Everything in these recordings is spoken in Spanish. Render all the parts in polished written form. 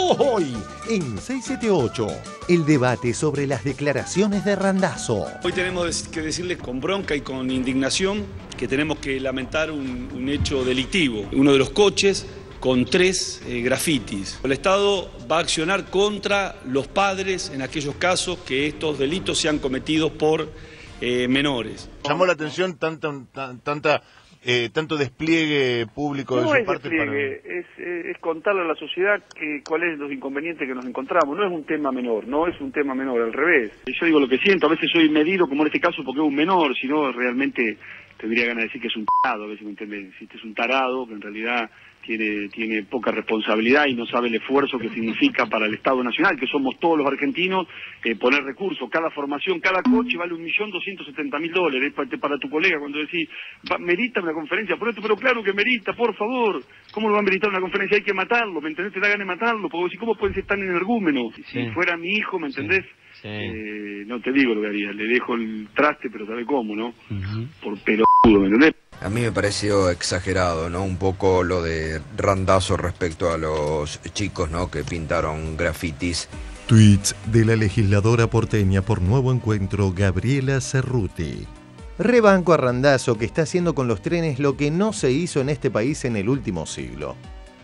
Hoy, en 678, el debate sobre las declaraciones de Randazzo. Hoy tenemos que decirles con bronca y con indignación que tenemos que lamentar un hecho delictivo. Uno de los coches con 3 grafitis. El Estado va a accionar contra los padres en aquellos casos que estos delitos sean cometidos por menores. Llamó la atención tanto despliegue público de su parte. Es contarle a la sociedad cuáles son los inconvenientes que nos encontramos. No es un tema menor, al revés. Yo digo lo que siento, a veces soy medido, como en este caso, porque es un menor, si no realmente tendría ganas de decir que es un tarado, a veces me entiendes, si este es un tarado que en realidad tiene poca responsabilidad y no sabe el esfuerzo que significa para el Estado Nacional, que somos todos los argentinos, poner recursos. Cada formación, cada coche vale $1.270.000. Para tu colega, cuando decís, merita una conferencia, pero claro que merita, por favor. ¿Cómo lo va a meritar una conferencia? Hay que matarlo, ¿me entendés? Te da ganas de matarlo, porque si ¿cómo pueden ser tan energúmenos? Si fuera mi hijo, ¿me entendés? Sí. No te digo lo que haría, le dejo el traste, pero sabe cómo, ¿no? Por pelotudo, ¿me entendés? A mí me pareció exagerado, ¿no? Un poco lo de Randazzo respecto a los chicos, ¿no? Que pintaron grafitis. Tweets de la legisladora porteña por Nuevo Encuentro, Gabriela Cerruti. Rebanco a Randazzo, que está haciendo con los trenes lo que no se hizo en este país en el último siglo.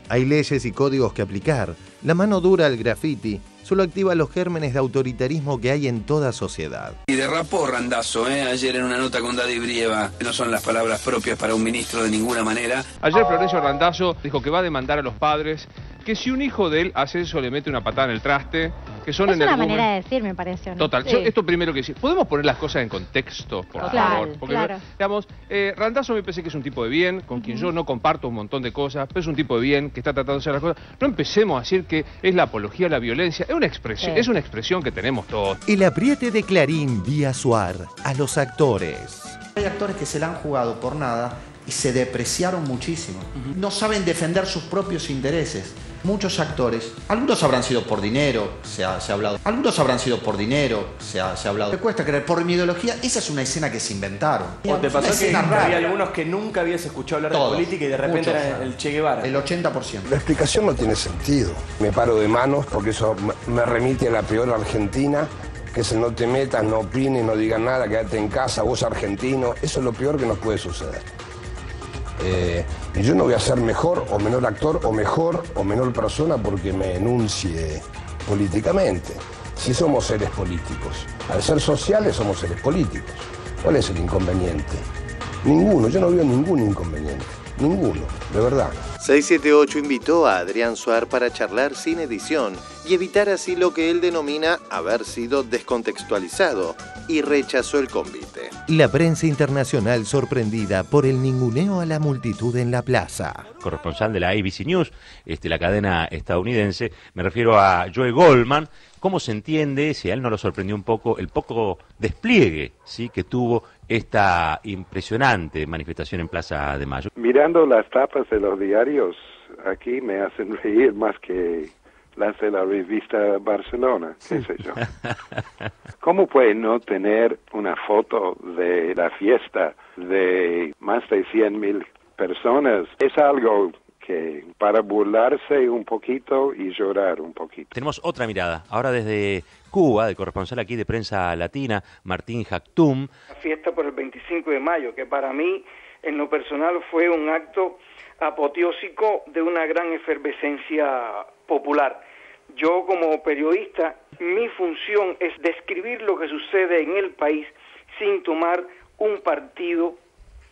Hay leyes y códigos que aplicar. La mano dura al graffiti solo activa los gérmenes de autoritarismo que hay en toda sociedad. Y derrapó Randazzo, ayer en una nota con Daddy Brieva. No son las palabras propias para un ministro de ninguna manera. Ayer Florencio Randazzo dijo que va a demandar a los padres, que si un hijo de él hace eso le mete una patada en el traste, que son es una manera de decir, me parece. ¿No? Total, sí. Esto primero que decir. ¿Podemos poner las cosas en contexto, por favor? Porque, digamos, Randazzo me parece que es un tipo de bien, con quien yo no comparto un montón de cosas, pero es un tipo de bien, que está tratando de hacer las cosas. No empecemos a decir que es la apología a la violencia. Es una expresión que tenemos todos. El apriete de Clarín vía Suar a los actores. Hay actores que se la han jugado por nada y se depreciaron muchísimo. No saben defender sus propios intereses. Muchos actores, algunos habrán sido por dinero, se ha hablado. Algunos hablado. Me cuesta creer, por mi ideología, esa es una escena que se inventaron. ¿O te pasó que había algunos que nunca habías escuchado hablar de política y de repente era el Che Guevara? El 80%. La explicación no tiene sentido. Me paro de manos porque eso me remite a la peor Argentina, que es el no te metas, no opines, no digas nada, quédate en casa, vos argentino. Eso es lo peor que nos puede suceder. Yo no voy a ser mejor o menor actor o mejor o menor persona porque me enuncie políticamente. Si somos seres políticos, al ser sociales somos seres políticos. ¿Cuál es el inconveniente? Ninguno, yo no veo ningún inconveniente. Ninguno, de verdad. 678 invitó a Adrián Suar para charlar sin edición y evitar así lo que él denomina haber sido descontextualizado, y rechazó el convite. La prensa internacional sorprendida por el ninguneo a la multitud en la plaza. Corresponsal de la ABC News, la cadena estadounidense, me refiero a Joe Goldman. ¿Cómo se entiende, si a él no lo sorprendió un poco, el poco despliegue, ¿sí?, que tuvo esta impresionante manifestación en Plaza de Mayo? Mirando las tapas de los diarios, aquí me hacen reír más que las de la revista Barcelona, qué sé yo. ¿Cómo puede no tener una foto de la fiesta de más de 100,000 personas? Es algo que para burlarse un poquito y llorar un poquito. Tenemos otra mirada, ahora desde Cuba, del corresponsal aquí de Prensa Latina, Martín Jactum. La fiesta por el 25 de mayo, que para mí, en lo personal, fue un acto apoteósico de una gran efervescencia popular. Yo, como periodista, mi función es describir lo que sucede en el país sin tomar un partido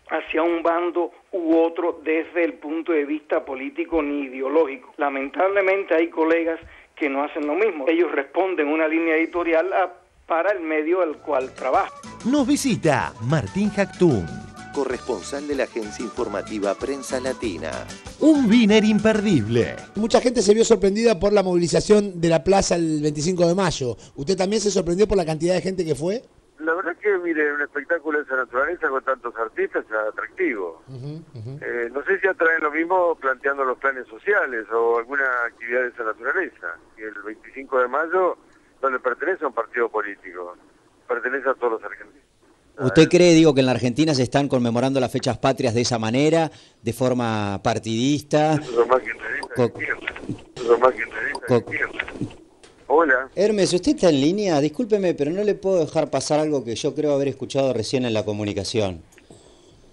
hacia un bando u otro desde el punto de vista político ni ideológico. Lamentablemente hay colegas que no hacen lo mismo. Ellos responden una línea editorial para el medio al cual trabajan. Nos visita Martín Jactum, corresponsal de la agencia informativa Prensa Latina. Un winner imperdible. Mucha gente se vio sorprendida por la movilización de la plaza el 25 de mayo. ¿Usted también se sorprendió por la cantidad de gente que fue? La verdad que, mire, un espectáculo de esa naturaleza con tantos artistas es atractivo. No sé si atraen lo mismo planteando los planes sociales o alguna actividad de esa naturaleza. Y el 25 de mayo no le pertenece a un partido político, pertenece a todos los argentinos. ¿Usted cree, que en la Argentina se están conmemorando las fechas patrias de esa manera, de forma partidista? Eso es más que entrevista. Hola. Hermes, ¿usted está en línea? Discúlpeme, pero no le puedo dejar pasar algo que yo creo haber escuchado recién en la comunicación.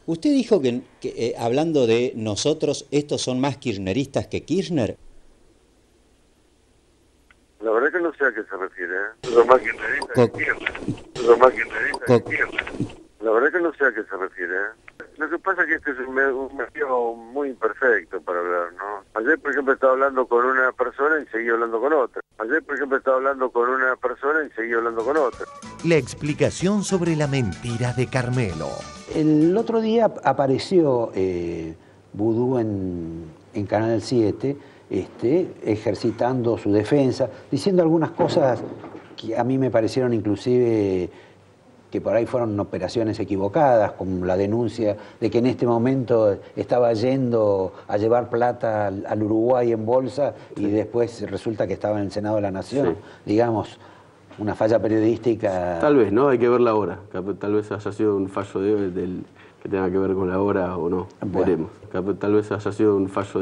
Usted dijo que hablando de nosotros, estos son más kirchneristas que Kirchner. La verdad que no sé a qué se refiere, Los más kirchneristas que Kirchner. Los más kirchneristas que Kirchner. La verdad que no sé a qué se refiere, Lo que pasa es que este es un medio muy imperfecto para hablar, ¿no? Ayer, por ejemplo, estaba hablando con una persona y seguí hablando con otra. Ayer, por ejemplo, estaba hablando con una persona y seguí hablando con otra. La explicación sobre la mentira de Carmelo. El otro día apareció Vudú en Canal 7, ejercitando su defensa, diciendo algunas cosas que a mí me parecieron inclusive que por ahí fueron operaciones equivocadas, como la denuncia de que en este momento estaba yendo a llevar plata al Uruguay en bolsa y después resulta que estaba en el Senado de la Nación. Digamos, una falla periodística. Tal vez, ¿no? Hay que ver la hora. Tal vez haya sido un fallo que tenga que ver con la hora o no. Veremos. Tal vez haya sido un fallo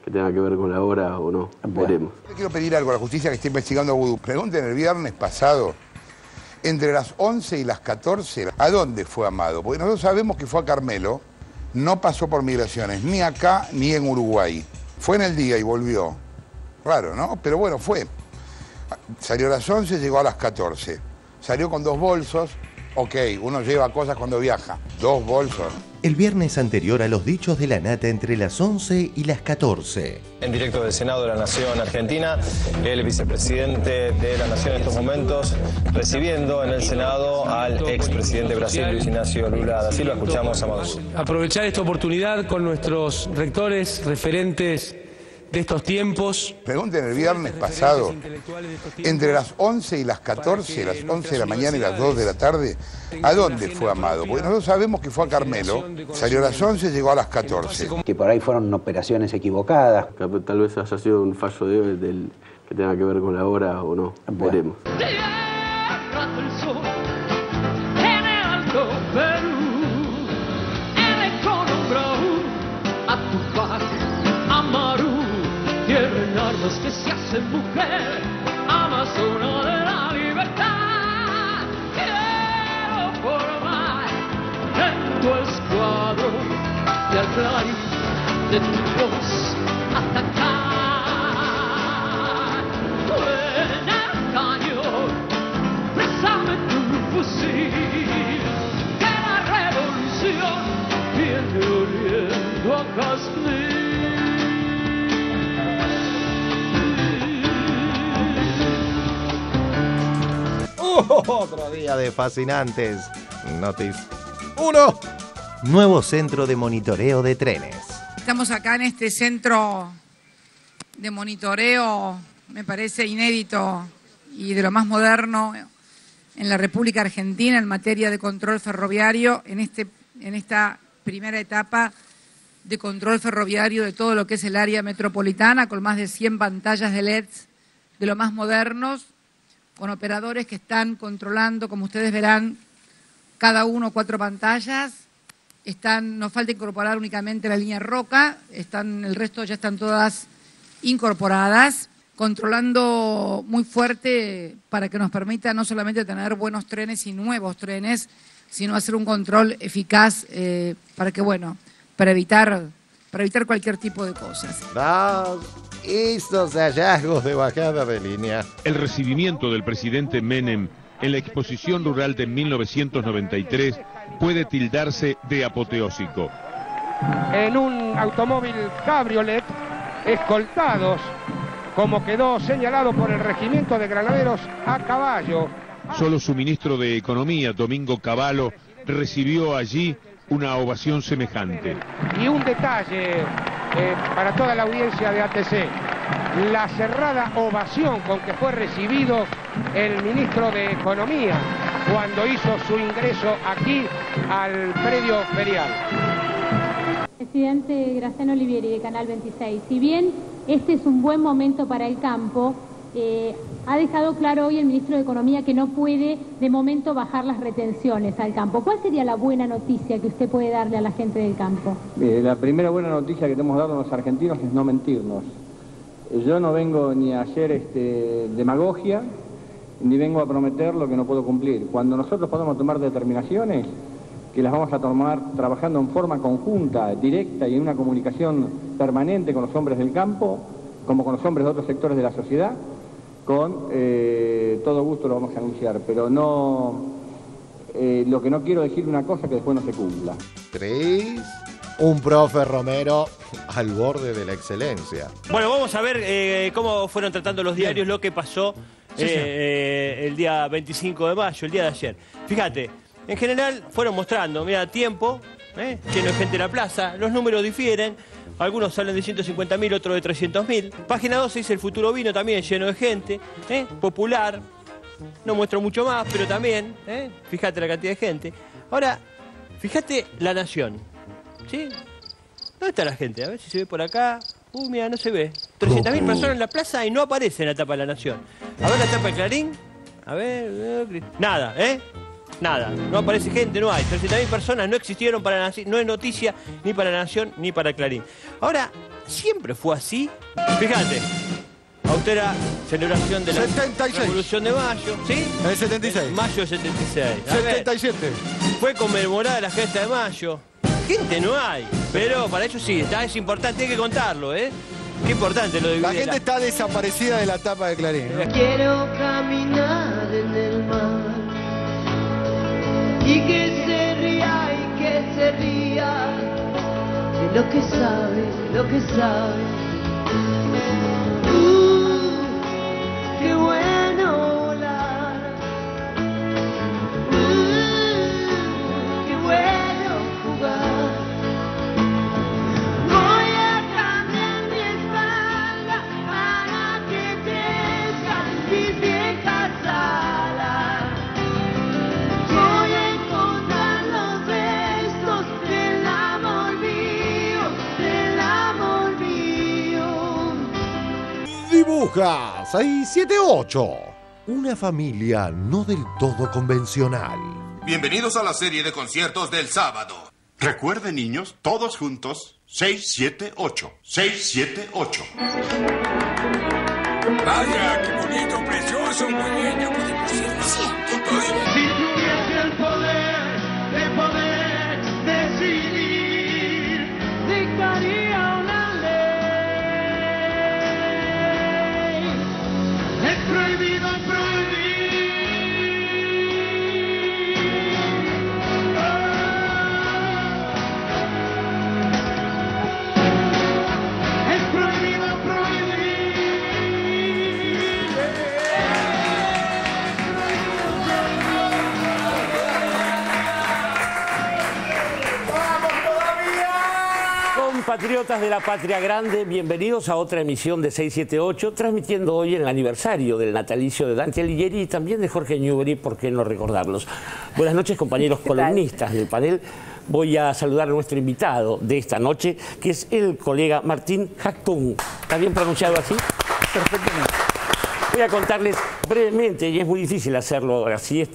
que tenga que ver con la hora o no. Veremos. Yo quiero pedir algo a la justicia que esté investigando a Vudú. Pregunten el viernes pasado, entre las 11 y las 14, ¿a dónde fue Amado? Porque nosotros sabemos que fue a Carmelo, no pasó por migraciones, ni acá ni en Uruguay. Fue en el día y volvió. Raro, ¿no? Pero bueno, fue. Salió a las 11, llegó a las 14. Salió con 2 bolsos. Ok, uno lleva cosas cuando viaja. 2 bolsos. El viernes anterior a los dichos de la nata entre las 11 y las 14. En directo del Senado de la Nación Argentina, el vicepresidente de la Nación en estos momentos recibiendo en el Senado al expresidente de Brasil, Luis Ignacio Lula da Silva. Escuchamos a Maduro. Aprovechar esta oportunidad con nuestros rectores, referentes de estos tiempos. Pregunten el viernes pasado, entre las 11 y las 14, las 11 de la mañana y las 2 de la tarde, ¿a dónde fue Amado? Porque nosotros sabemos que fue a Carmelo, salió a las 11, llegó a las 14. Que por ahí fueron operaciones equivocadas. Tal vez haya sido un fallo que tenga que ver con la hora o no. Veremos. Armas que se hacen mujer, amazona de la libertad. Quiero formar en tu escuadro y al clarín de tu voz atacar. En el cañón, présame tu fusil, que la revolución viene oliendo a Castillo. Otro día de fascinantes noticias. 1. Nuevo centro de monitoreo de trenes. Estamos acá en este centro de monitoreo, me parece inédito y de lo más moderno en la República Argentina en materia de control ferroviario, en esta primera etapa de control ferroviario de todo lo que es el área metropolitana, con más de 100 pantallas de LEDs de lo más modernos, con operadores que están controlando, como ustedes verán, cada uno 4 pantallas. Nos falta incorporar únicamente la línea Roca, el resto ya están todas incorporadas, controlando muy fuerte para que nos permita no solamente tener buenos trenes y nuevos trenes, sino hacer un control eficaz para evitar cualquier tipo de cosas. Estos hallazgos de bajada de línea. El recibimiento del presidente Menem en la exposición rural de 1993 puede tildarse de apoteósico. En un automóvil cabriolet, escoltados, como quedó señalado por el Regimiento de Granaderos a caballo. Solo su ministro de Economía, Domingo Cavallo, recibió allí una ovación semejante. Y un detalle para toda la audiencia de ATC, la cerrada ovación con que fue recibido el ministro de Economía cuando hizo su ingreso aquí al predio ferial. Presidente Graciano Olivieri de Canal 26, si bien este es un buen momento para el campo, Ha dejado claro hoy el ministro de Economía que no puede de momento bajar las retenciones al campo. ¿Cuál sería la buena noticia que usted puede darle a la gente del campo? La primera buena noticia que tenemos dado a los argentinos es no mentirnos. Yo no vengo ni a hacer demagogia, ni vengo a prometer lo que no puedo cumplir. Cuando nosotros podamos tomar determinaciones, que las vamos a tomar trabajando en forma conjunta, directa y en una comunicación permanente con los hombres del campo, como con los hombres de otros sectores de la sociedad, con todo gusto lo vamos a anunciar, pero no, lo que no quiero decir una cosa que después no se cumpla. 3. Un profe Romero al borde de la excelencia. Bueno, vamos a ver cómo fueron tratando los diarios lo que pasó el día 25 de mayo, el día de ayer. Fíjate, en general fueron mostrando, mira, Tiempo, lleno de gente en la plaza, los números difieren, algunos hablan de 150.000, otros de 300.000. Página 12 dice el Futuro Vino también lleno de gente, Popular, no muestro mucho más, pero también, fíjate la cantidad de gente. Ahora, fíjate La Nación, ¿sí? ¿Dónde está la gente? A ver si se ve por acá. Mira, no se ve. 300.000 personas en la plaza y no aparece en la tapa de La Nación. A ver la tapa de Clarín. A ver, nada, nada, no aparece gente, no hay. 300.000 personas no existieron para la Nación, no es noticia ni para La Nación ni para Clarín. Ahora, siempre fue así. Fíjate, austera celebración de la 76. Revolución de Mayo, ¿sí? El 76. Mayo del 76. 77. Fue conmemorada la gesta de mayo. Gente no hay, pero para ellos sí, es importante, hay que contarlo, Qué importante lo de La gente está desaparecida de la tapa de Clarín, ¿no? Quiero caminar en el mar y que se ría y que se ría de lo que sabe, de lo que sabe. Qué bueno volar. Qué bueno jugar. Voy a cambiar mi espalda para que crezcan mis viejas alas. Voy a encontrar los restos del amor mío, del amor mío. Dibuja 678. Una familia no del todo convencional. Bienvenidos a la serie de conciertos del sábado. Recuerden, niños, todos juntos, 678. 678. Vaya, qué bonito, precioso, muy bien, ya podemos irnos. Si tuviese el poder decidir, dictaría una ley. Es prohibido prohibir. Es prohibido prohibir. Compatriotas de la Patria Grande, bienvenidos a otra emisión de 678, transmitiendo hoy en el aniversario del natalicio de Dante Alighieri y también de Jorge Newbery, ¿por qué no recordarlos? Buenas noches, compañeros columnistas del panel. Voy a saludar a nuestro invitado de esta noche, que es el colega Martín Jactún. ¿Está bien pronunciado así? Perfectamente. Voy a contarles brevemente, y es muy difícil hacerlo así,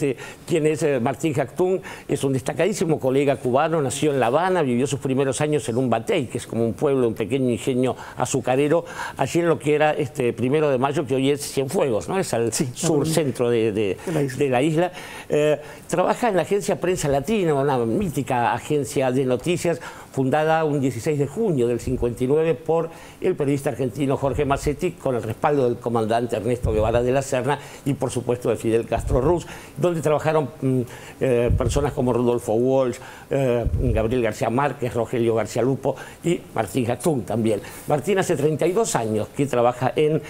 quien es Martín Jactún, es un destacadísimo colega cubano, nació en La Habana, vivió sus primeros años en un batey, que es como un pueblo, un pequeño ingenio azucarero, allí en lo que era 1 de Mayo, que hoy es Cienfuegos, ¿no? Es al sur, centro de la isla. Trabaja en la agencia Prensa Latina, una mítica agencia de noticias, fundada un 16 de junio del 59 por el periodista argentino Jorge Massetti, con el respaldo del comandante Ernesto Guevara de la Serna y por supuesto de Fidel Castro Ruz, donde trabajaron personas como Rudolfo Walsh, Gabriel García Márquez, Rogelio García Lupo y Martín Jactún también. Martín hace 32 años que trabaja en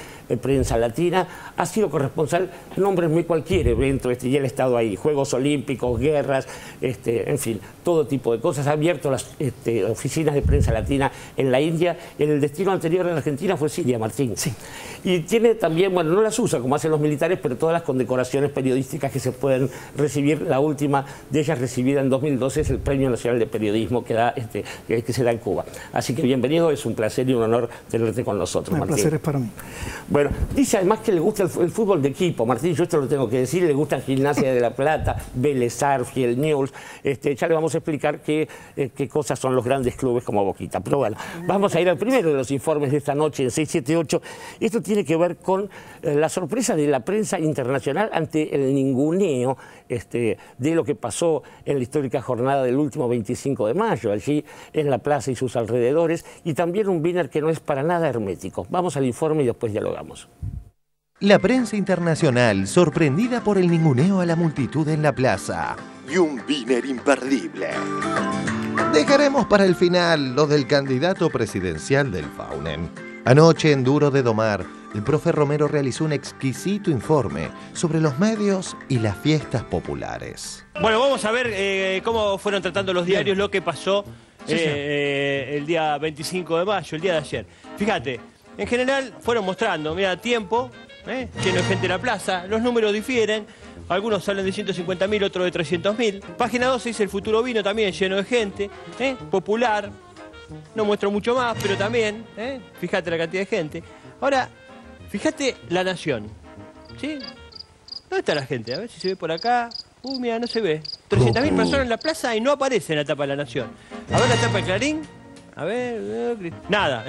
Prensa Latina, ha sido corresponsal, nombres muy cualquier evento, y él ha estado ahí, Juegos Olímpicos, guerras, en fin, todo tipo de cosas, ha abierto las oficinas de prensa latina en la India. El destino anterior en Argentina fue Siria, Martín. Sí. Y tiene también, bueno, no las usa como hacen los militares, pero todas las condecoraciones periodísticas que se pueden recibir. La última de ellas recibida en 2012 es el Premio Nacional de Periodismo que se da en Cuba. Así que bienvenido, es un placer y un honor tenerte con nosotros, Martín. El placer es para mí. Bueno, dice además que le gusta el fútbol de equipo, Martín, yo esto lo tengo que decir, le gusta Gimnasia de la Plata, Vélez Sarsfield, el Newell's, ya le vamos a explicar qué cosas son los grandes clubes como Boquita. Pero bueno, vamos a ir al primero de los informes de esta noche en 678. Esto tiene que ver con la sorpresa de la prensa internacional ante el ninguneo de lo que pasó en la histórica jornada del último 25 de mayo, allí en la plaza y sus alrededores, y también un Wiener que no es para nada hermético. Vamos al informe y después dialogamos. La prensa internacional sorprendida por el ninguneo a la multitud en la plaza y un Wiener imperdible. Dejaremos para el final lo del candidato presidencial del Faunen. Anoche en Duro de Domar, el profe Romero realizó un exquisito informe sobre los medios y las fiestas populares. Bueno, vamos a ver cómo fueron tratando los diarios lo que pasó el día 25 de mayo, el día de ayer. Fíjate, en general fueron mostrando, mira, tiempo, lleno de gente en la plaza, los números difieren, algunos salen de 150.000, otros de 300.000. Página 12 dice el futuro vino también lleno de gente, popular, no muestro mucho más, pero también, fíjate la cantidad de gente. Ahora, fíjate La Nación, ¿sí? ¿Dónde está la gente? A ver si se ve por acá. Mira, no se ve. 300.000 personas en la plaza y no aparece en la tapa de La Nación. A ver la tapa de Clarín. A ver, nada,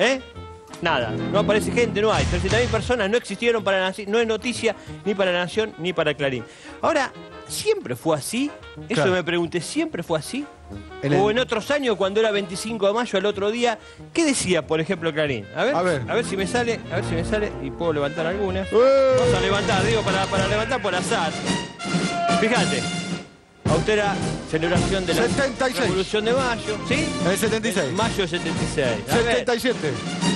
Nada, no aparece gente, no hay. 300.000 personas no existieron para la Nación, no es noticia ni para La Nación ni para Clarín. Ahora, ¿siempre fue así? Eso claro. Me pregunté, ¿siempre fue así? O en otros años, cuando era 25 de mayo, al otro día, ¿qué decía, por ejemplo, Clarín? A ver si me sale, y puedo levantar algunas. Vamos a levantar, digo, para levantar por azar. Fíjate. Austera celebración de la 76. Revolución de Mayo, ¿sí? El 76. Mayo del 76. 77.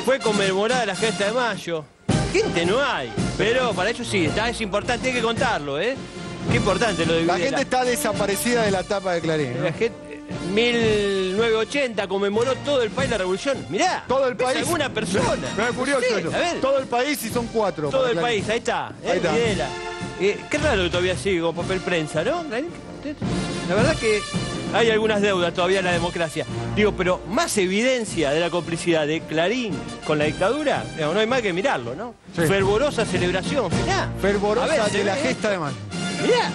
Fue conmemorada la gesta de Mayo. Gente no hay, pero para ellos sí, es importante, hay que contarlo, Qué importante lo de la gente está desaparecida de la tapa de Clarín, ¿no? La gente, 1980 conmemoró todo el país la revolución. Mirá, todo el país. ¿Alguna persona? No es curioso eso. Todo el país y son 4. Todo el país, ahí está. Ahí está. Qué raro que todavía sigue con papel prensa, ¿no? La verdad que hay algunas deudas todavía en la democracia. Digo, pero más evidencia de la complicidad de Clarín con la dictadura, no hay más que mirarlo, ¿no? Sí. Fervorosa celebración, mirá. Fervorosa de la gesta de mayo. Mirá.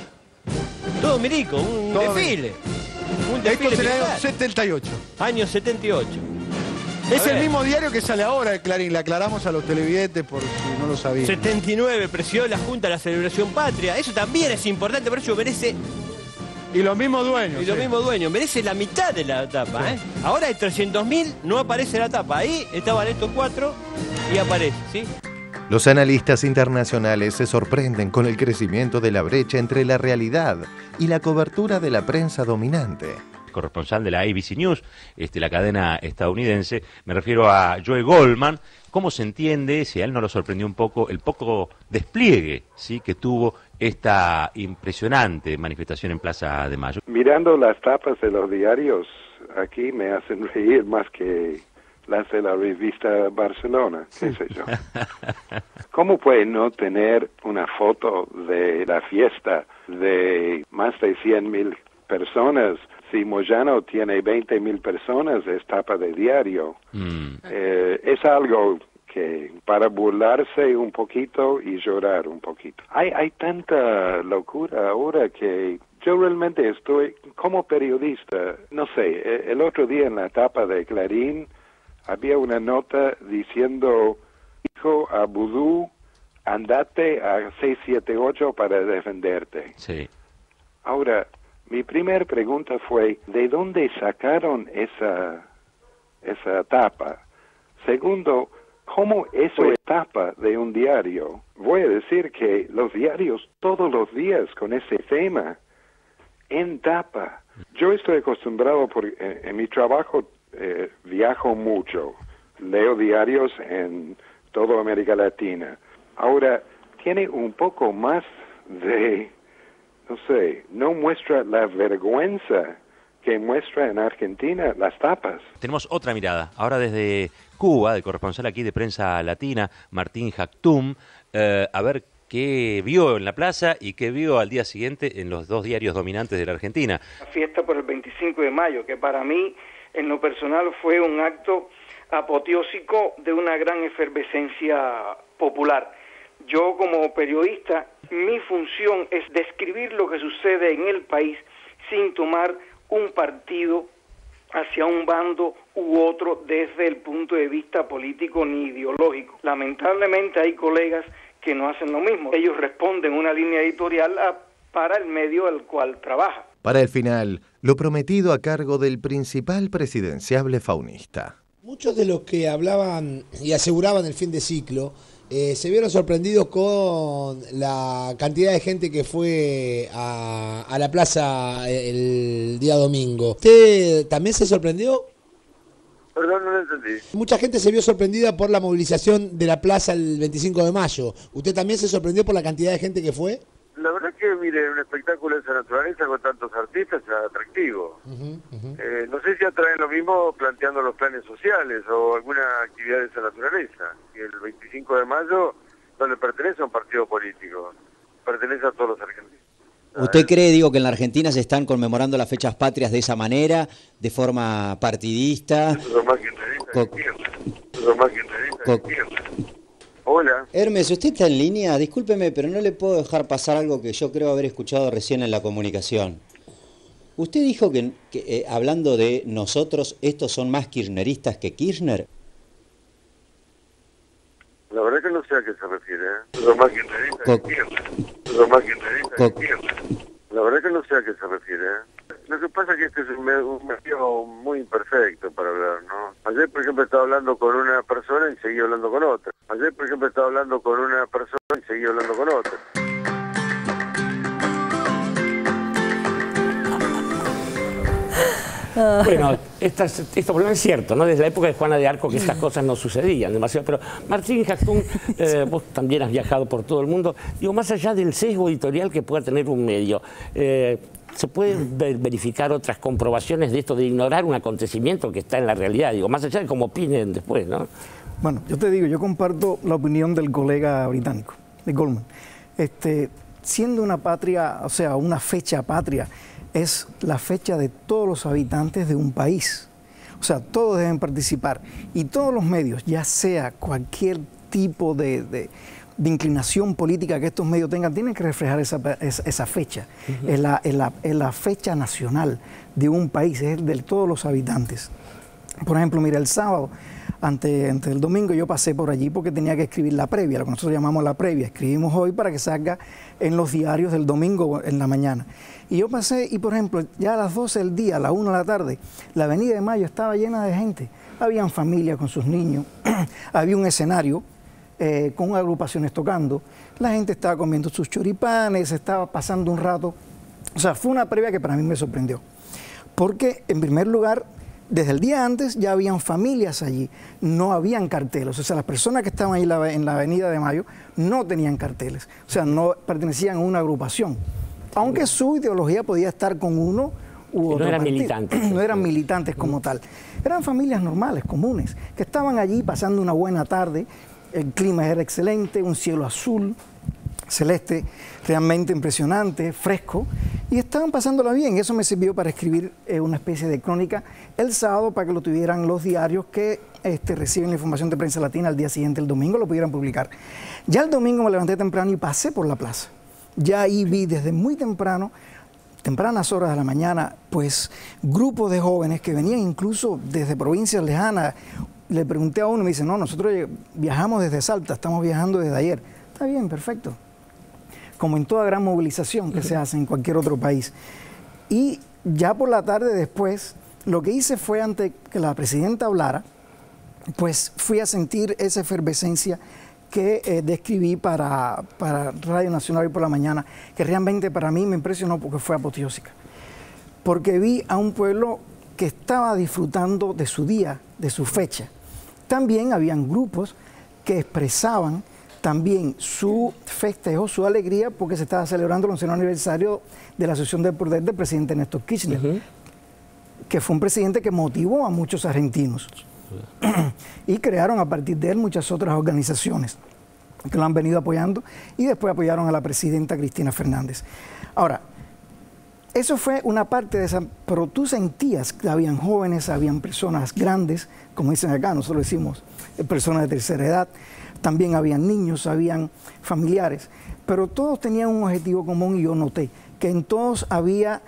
Todo milico, un desfile. Un desfile. Esto será el año 78. Año 78. Es el mismo diario que sale ahora, el Clarín. Le aclaramos a los televidentes por si no lo sabían. 79, presidió la Junta de la Celebración Patria. Eso también es importante, por eso merece... Y los mismos dueños. Y los mismos dueños. Merece la mitad de la tapa, sí. Ahora hay 300.000, no aparece la tapa. Ahí estaban estos 4 y aparece, ¿sí? Los analistas internacionales se sorprenden con el crecimiento de la brecha entre la realidad y la cobertura de la prensa dominante. Corresponsal de la ABC News, la cadena estadounidense, me refiero a Joe Goldman. ¿Cómo se entiende, si a él no lo sorprendió un poco, el poco despliegue, ¿sí?, que tuvo esta impresionante manifestación en Plaza de Mayo? Mirando las tapas de los diarios, aquí me hacen reír más que las de la revista Barcelona, qué sé yo. ¿Cómo puede no tener una foto de la fiesta de más de 100.000 personas? Si Moyano tiene 20.000 personas, es tapa de diario. Es algo que para burlarse un poquito y llorar un poquito. Hay tanta locura ahora que yo realmente estoy, como periodista, no sé, el otro día en la tapa de Clarín había una nota diciendo, dijo a Vudú, andate a 678 para defenderte. Sí. Ahora, mi primera pregunta fue, ¿de dónde sacaron esa tapa? Segundo, ¿cómo eso es tapa de un diario? Voy a decir que los diarios todos los días con ese tema en tapa. Yo estoy acostumbrado, en mi trabajo viajo mucho, leo diarios en toda América Latina. Ahora, tiene un poco más de... no sé, no muestra la vergüenza que muestra en Argentina las tapas. Tenemos otra mirada, ahora desde Cuba, del corresponsal aquí de Prensa Latina, Martín Jactum, a ver qué vio en la plaza y qué vio al día siguiente en los dos diarios dominantes de la Argentina. La fiesta por el 25 de mayo, que para mí, en lo personal, fue un acto apoteósico de una gran efervescencia popular. Yo, como periodista, mi función es describir lo que sucede en el país sin tomar un partido hacia un bando u otro desde el punto de vista político ni ideológico. Lamentablemente hay colegas que no hacen lo mismo. Ellos responden una línea editorial para el medio al cual trabaja. Para el final, lo prometido a cargo del principal presidenciable faunista. Muchos de los que hablaban y aseguraban el fin de ciclo se vieron sorprendidos con la cantidad de gente que fue a la plaza el día domingo. ¿Usted también se sorprendió? Perdón, no lo entendí. Mucha gente se vio sorprendida por la movilización de la plaza el 25 de mayo. ¿Usted también se sorprendió por la cantidad de gente que fue? La verdad que, mire, un espectáculo de esa naturaleza con tantos artistas es atractivo. No sé si atraen lo mismo planteando los planes sociales o alguna actividad de esa naturaleza. Y el 25 de mayo no le pertenece a un partido político, pertenece a todos los argentinos. ¿Usted cree, digo, que en la Argentina se están conmemorando las fechas patrias de esa manera, de forma partidista? Eso es más que Hola. Hermes, ¿usted está en línea? Discúlpeme, pero no le puedo dejar pasar algo que yo creo haber escuchado recién en la comunicación. Usted dijo que hablando de nosotros, estos son más kirchneristas que Kirchner. La verdad que no sé a qué se refiere, ¿eh? Son más kirchneristas que Kirchner. Son más kirchneristas que Kirchner. La verdad que no sé a qué se refiere, ¿eh? Lo que pasa es que este es un medio muy imperfecto para hablar, ¿no? Ayer, por ejemplo, estaba hablando con una persona y seguí hablando con otra. Ayer, por ejemplo, estaba hablando con una persona y seguí hablando con otra. Bueno, esto problema es cierto, ¿no? Desde la época de Juana de Arco que estas cosas no sucedían demasiado. Pero Martín Jactum, vos también has viajado por todo el mundo. Digo, más allá del sesgo editorial que pueda tener un medio, ¿se pueden verificar otras comprobaciones de esto de ignorar un acontecimiento que está en la realidad? Digo, más allá de cómo opinen después, ¿no? Bueno, yo te digo, yo comparto la opinión del colega británico, de Goldman. Siendo una patria, o sea, una fecha patria, es la fecha de todos los habitantes de un país. O sea, todos deben participar. Y todos los medios, ya sea cualquier tipo de inclinación política que estos medios tengan, tienen que reflejar esa fecha. Es la fecha nacional de un país, es de todos los habitantes. Por ejemplo, mira, el sábado, antes del domingo, yo pasé por allí porque tenía que escribir la previa, lo que nosotros llamamos la previa. Escribimos hoy para que salga en los diarios del domingo en la mañana. Y yo pasé, y por ejemplo, ya a las 12 del día, a la 1 de la tarde, la Avenida de Mayo estaba llena de gente. Habían familias con sus niños, había un escenario con agrupaciones tocando, la gente estaba comiendo sus choripanes, estaba pasando un rato. O sea, fue una previa que para mí me sorprendió. Porque, en primer lugar, desde el día antes ya habían familias allí, no habían carteles. O sea, las personas que estaban ahí en la Avenida de Mayo no tenían carteles. O sea, no pertenecían a una agrupación. Aunque su ideología podía estar con uno u otro partido. No eran militantes. No eran militantes como tal. Eran familias normales, comunes, que estaban allí pasando una buena tarde. El clima era excelente, un cielo azul, celeste, realmente impresionante, fresco, y estaban pasándola bien. Eso me sirvió para escribir una especie de crónica el sábado para que lo tuvieran los diarios que reciben la información de Prensa Latina al día siguiente, el domingo, lo pudieran publicar. Ya el domingo me levanté temprano y pasé por la plaza. Ya ahí vi desde muy tempranas horas de la mañana, pues grupos de jóvenes que venían incluso desde provincias lejanas. Le pregunté a uno y me dice, no, nosotros viajamos desde Salta, estamos viajando desde ayer. Está bien, perfecto. Como en toda gran movilización que se hace en cualquier otro país. Y ya por la tarde después, lo que hice fue, antes que la presidenta hablara, pues fui a sentir esa efervescencia que describí para Radio Nacional hoy por la mañana, que realmente para mí me impresionó porque fue apoteósica. Porque vi a un pueblo que estaba disfrutando de su día, de su fecha. También habían grupos que expresaban también su festejo, su alegría, porque se estaba celebrando el 11º aniversario de la asociación del poder del presidente Néstor Kirchner. que fue un presidente que motivó a muchos argentinos y crearon a partir de él muchas otras organizaciones que lo han venido apoyando y después apoyaron a la presidenta Cristina Fernández. Ahora, eso fue una parte de esa, pero tú sentías que habían jóvenes, habían personas grandes, como dicen acá, nosotros decimos personas de tercera edad, también habían niños, habían familiares, pero todos tenían un objetivo común y yo noté que en todos había,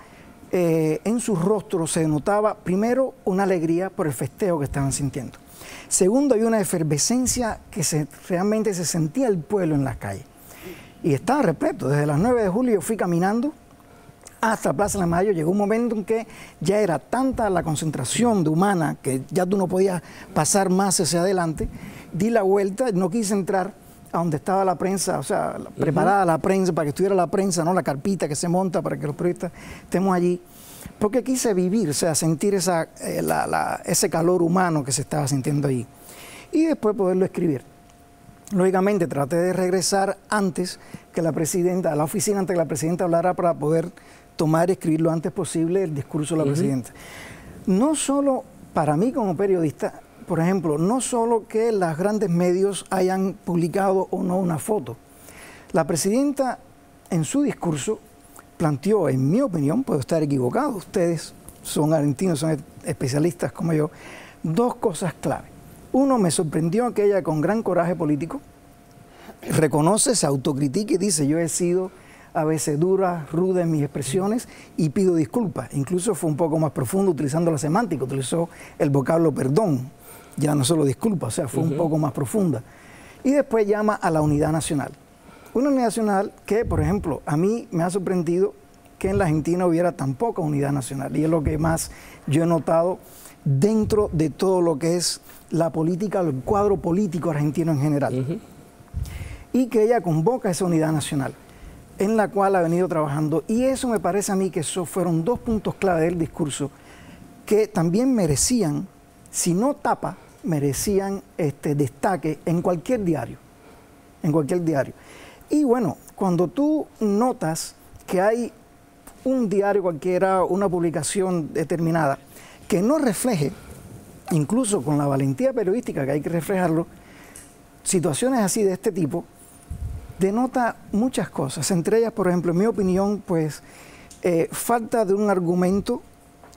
en sus rostros se notaba primero una alegría por el festejo que estaban sintiendo. Segundo, había una efervescencia que realmente se sentía el pueblo en las calles. Y estaba repleto, desde las 9 de julio yo fui caminando hasta Plaza de Mayo. Llegó un momento en que ya era tanta la concentración de humana que ya tú no podías pasar más hacia adelante. Di la vuelta, no quise entrar a donde estaba la prensa, o sea, preparada la prensa, para que estuviera la prensa, no la carpita que se monta para que los periodistas estemos allí. Porque quise vivir, o sea, sentir ese calor humano que se estaba sintiendo ahí. Y después poderlo escribir. Lógicamente traté de regresar antes que la presidenta, a la oficina antes que la presidenta hablara para poder tomar y escribir lo antes posible el discurso de la presidenta. No solo para mí como periodista, por ejemplo, no solo que los grandes medios hayan publicado o no una foto. La presidenta en su discurso planteó, en mi opinión, puedo estar equivocado, ustedes son argentinos, son especialistas como yo, dos cosas clave. Uno, me sorprendió que ella con gran coraje político reconoce, se autocritica y dice, yo he sido a veces dura, ruda en mis expresiones y pido disculpas. Incluso fue un poco más profundo utilizando la semántica, utilizó el vocablo perdón, ya no solo disculpa, o sea, fue un poco más profunda. Y después llama a la unidad nacional. Una unidad nacional que, por ejemplo, a mí me ha sorprendido que en la Argentina hubiera tan poca unidad nacional. Y es lo que más yo he notado dentro de todo lo que es la política, el cuadro político argentino en general. Y que ella convoca esa unidad nacional, en la cual ha venido trabajando. Y eso me parece a mí que esos fueron dos puntos clave del discurso que también merecían, si no tapa, merecían destaque en cualquier diario. En cualquier diario. Y bueno, cuando tú notas que hay un diario cualquiera, una publicación determinada, que no refleje, incluso con la valentía periodística que hay que reflejarlo, situaciones así de este tipo, denota muchas cosas. Entre ellas, por ejemplo, en mi opinión, pues, falta de un argumento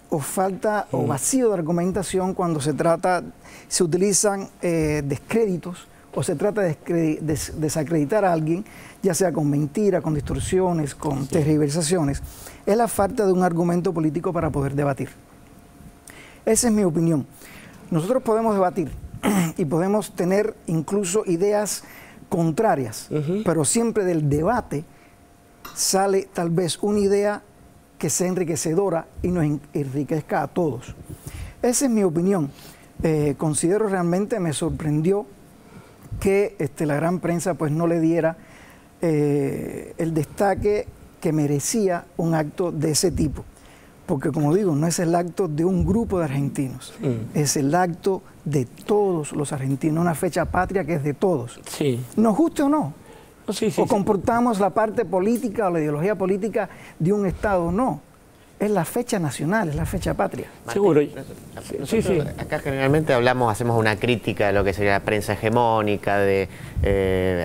o falta o vacío de argumentación cuando se utilizan descréditos o se trata de desacreditar a alguien, ya sea con mentiras, con distorsiones, con tergiversaciones. Es la falta de un argumento político para poder debatir. Esa es mi opinión. Nosotros podemos debatir y podemos tener incluso ideas contrarias, pero siempre del debate sale tal vez una idea que sea enriquecedora y nos enriquezca a todos. Esa es mi opinión. Considero realmente, me sorprendió que la gran prensa pues no le diera el destaque que merecía un acto de ese tipo. Porque como digo, no es el acto de un grupo de argentinos, es el acto de todos los argentinos, una fecha patria que es de todos. Nos guste o no. O comportamos la parte política o la ideología política de un Estado, no. Es la fecha nacional, es la fecha patria. Martín, seguro. Acá generalmente hacemos una crítica de lo que sería la prensa hegemónica, de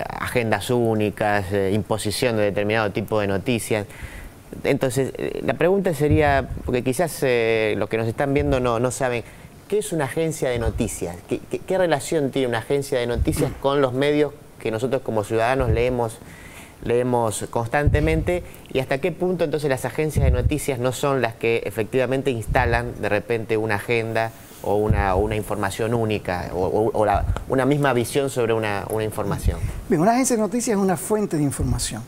agendas únicas, imposición de determinado tipo de noticias. Entonces, la pregunta sería, porque quizás los que nos están viendo no saben, ¿qué es una agencia de noticias? ¿Qué relación tiene una agencia de noticias con los medios que nosotros como ciudadanos leemos constantemente? ¿Y hasta qué punto entonces las agencias de noticias no son las que efectivamente instalan de repente una agenda o una información única o una misma visión sobre una información? Bien, una agencia de noticias es una fuente de información.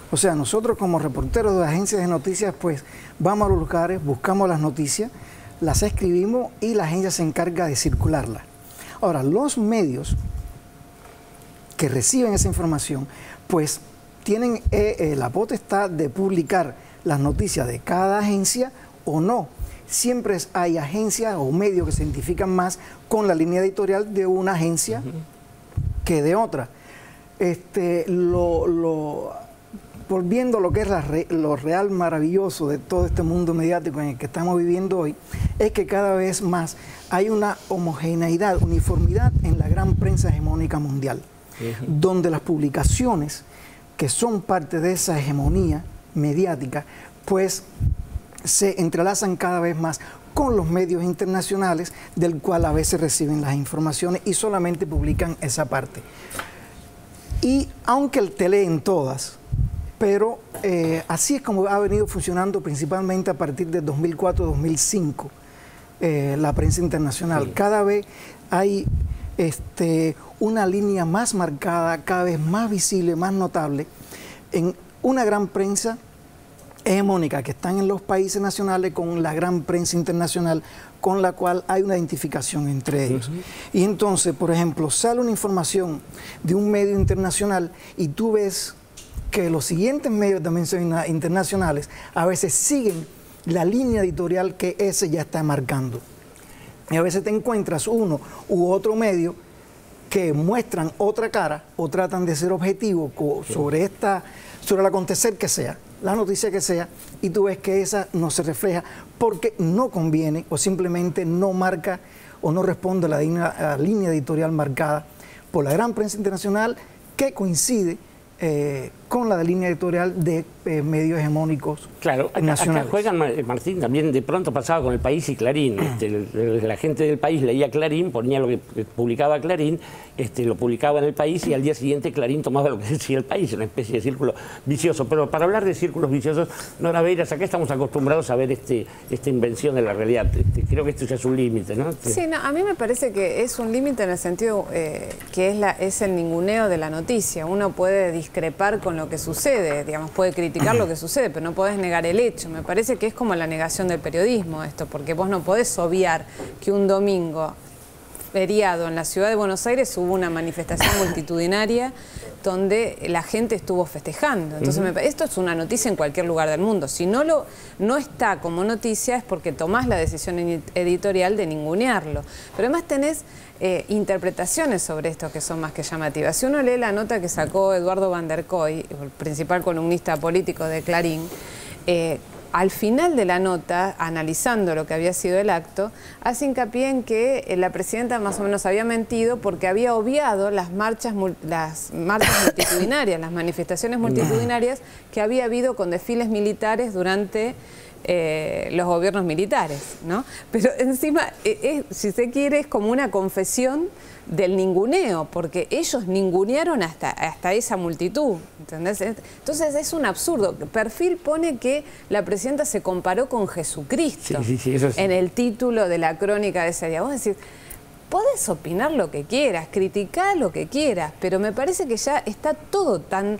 O sea, nosotros como reporteros de agencias de noticias, pues vamos a los lugares, buscamos las noticias, las escribimos y la agencia se encarga de circularlas. Ahora, los medios que reciben esa información, pues tienen la potestad de publicar las noticias de cada agencia o no. Siempre hay agencias o medios que se identifican más con la línea editorial de una agencia que de otra. volviendo a lo que es lo real maravilloso de todo este mundo mediático en el que estamos viviendo hoy, es que cada vez más hay una homogeneidad, uniformidad en la gran prensa hegemónica mundial, donde las publicaciones que son parte de esa hegemonía mediática, pues se entrelazan cada vez más con los medios internacionales, del cual a veces reciben las informaciones y solamente publican esa parte. Y aunque te leen todas, pero así es como ha venido funcionando principalmente a partir de 2004-2005 la prensa internacional. Sí. Cada vez hay una línea más marcada, cada vez más visible, más notable, en una gran prensa hegemónica que están en los países nacionales con la gran prensa internacional, con la cual hay una identificación entre ellos. Y entonces, por ejemplo, sale una información de un medio internacional y tú ves que los siguientes medios también son internacionales, a veces siguen la línea editorial que ese ya está marcando. Y a veces te encuentras uno u otro medio que muestran otra cara o tratan de ser objetivos sobre el acontecer que sea, la noticia que sea, y tú ves que esa no se refleja porque no conviene o simplemente no marca o no responde a la línea editorial marcada por la gran prensa internacional, que coincide con la línea editorial de medios hegemónicos nacionales. Acá juegan, Martín, también de pronto pasaba con El País y Clarín. La gente del País leía Clarín, ponía lo que publicaba Clarín, lo publicaba en El País y al día siguiente Clarín tomaba lo que decía El País, una especie de círculo vicioso. Pero para hablar de círculos viciosos, Nora Beiras, acá estamos acostumbrados a ver esta invención de la realidad. Creo que esto ya es un límite, ¿no? Sí, no, a mí me parece que es un límite en el sentido que es el ninguneo de la noticia. Uno puede discrepar con lo que sucede, digamos, puede criticar lo que sucede, pero no podés negar el hecho. Me parece que es como la negación del periodismo esto, porque vos no podés obviar que un domingo feriado en la ciudad de Buenos Aires hubo una manifestación multitudinaria donde la gente estuvo festejando. Entonces, esto es una noticia en cualquier lugar del mundo. Si no está como noticia es porque tomás la decisión editorial de ningunearlo. Pero además tenés interpretaciones sobre esto que son más que llamativas. Si uno lee la nota que sacó Eduardo Van der Kooi, el principal columnista político de Clarín, al final de la nota, analizando lo que había sido el acto, hace hincapié en que la presidenta más o menos había mentido porque había obviado las marchas multitudinarias, las manifestaciones multitudinarias que había habido con desfiles militares durante los gobiernos militares, ¿no? Pero encima, si se quiere, es como una confesión del ninguneo, porque ellos ningunearon hasta esa multitud, ¿entendés? Entonces es un absurdo. Perfil pone que la presidenta se comparó con Jesucristo eso sí. En el título de la crónica de ese día. Vos decís, podés opinar lo que quieras, criticar lo que quieras, pero me parece que ya está todo tan